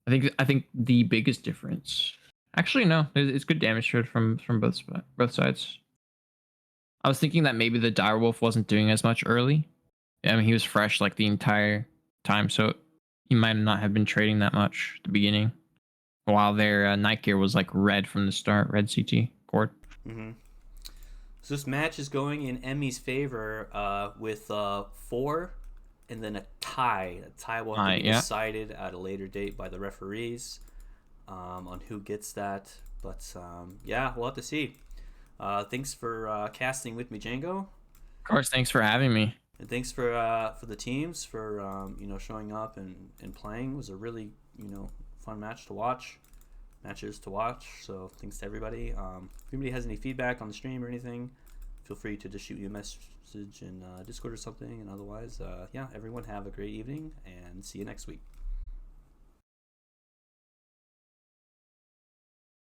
I think the biggest difference. Actually, no, it's good damage from both sides. I was thinking that maybe the Direwolf wasn't doing as much early. I mean, he was fresh like the entire time, so he might not have been trading that much at the beginning. While their Night Gear was like red from the start, red CT cord. Mm-hmm. So this match is going in Emmy's favor with 4 and then a tie. A tie will have to be decided at a later date by the referees on who gets that. But yeah, we'll have to see. Thanks for casting with me, Django. Of course, thanks for having me. And thanks for the teams for showing up and playing. It was a really fun matches to watch. So thanks to everybody. If anybody has any feedback on the stream or anything, feel free to just shoot me a message in Discord or something. And otherwise, yeah, everyone have a great evening and see you next week.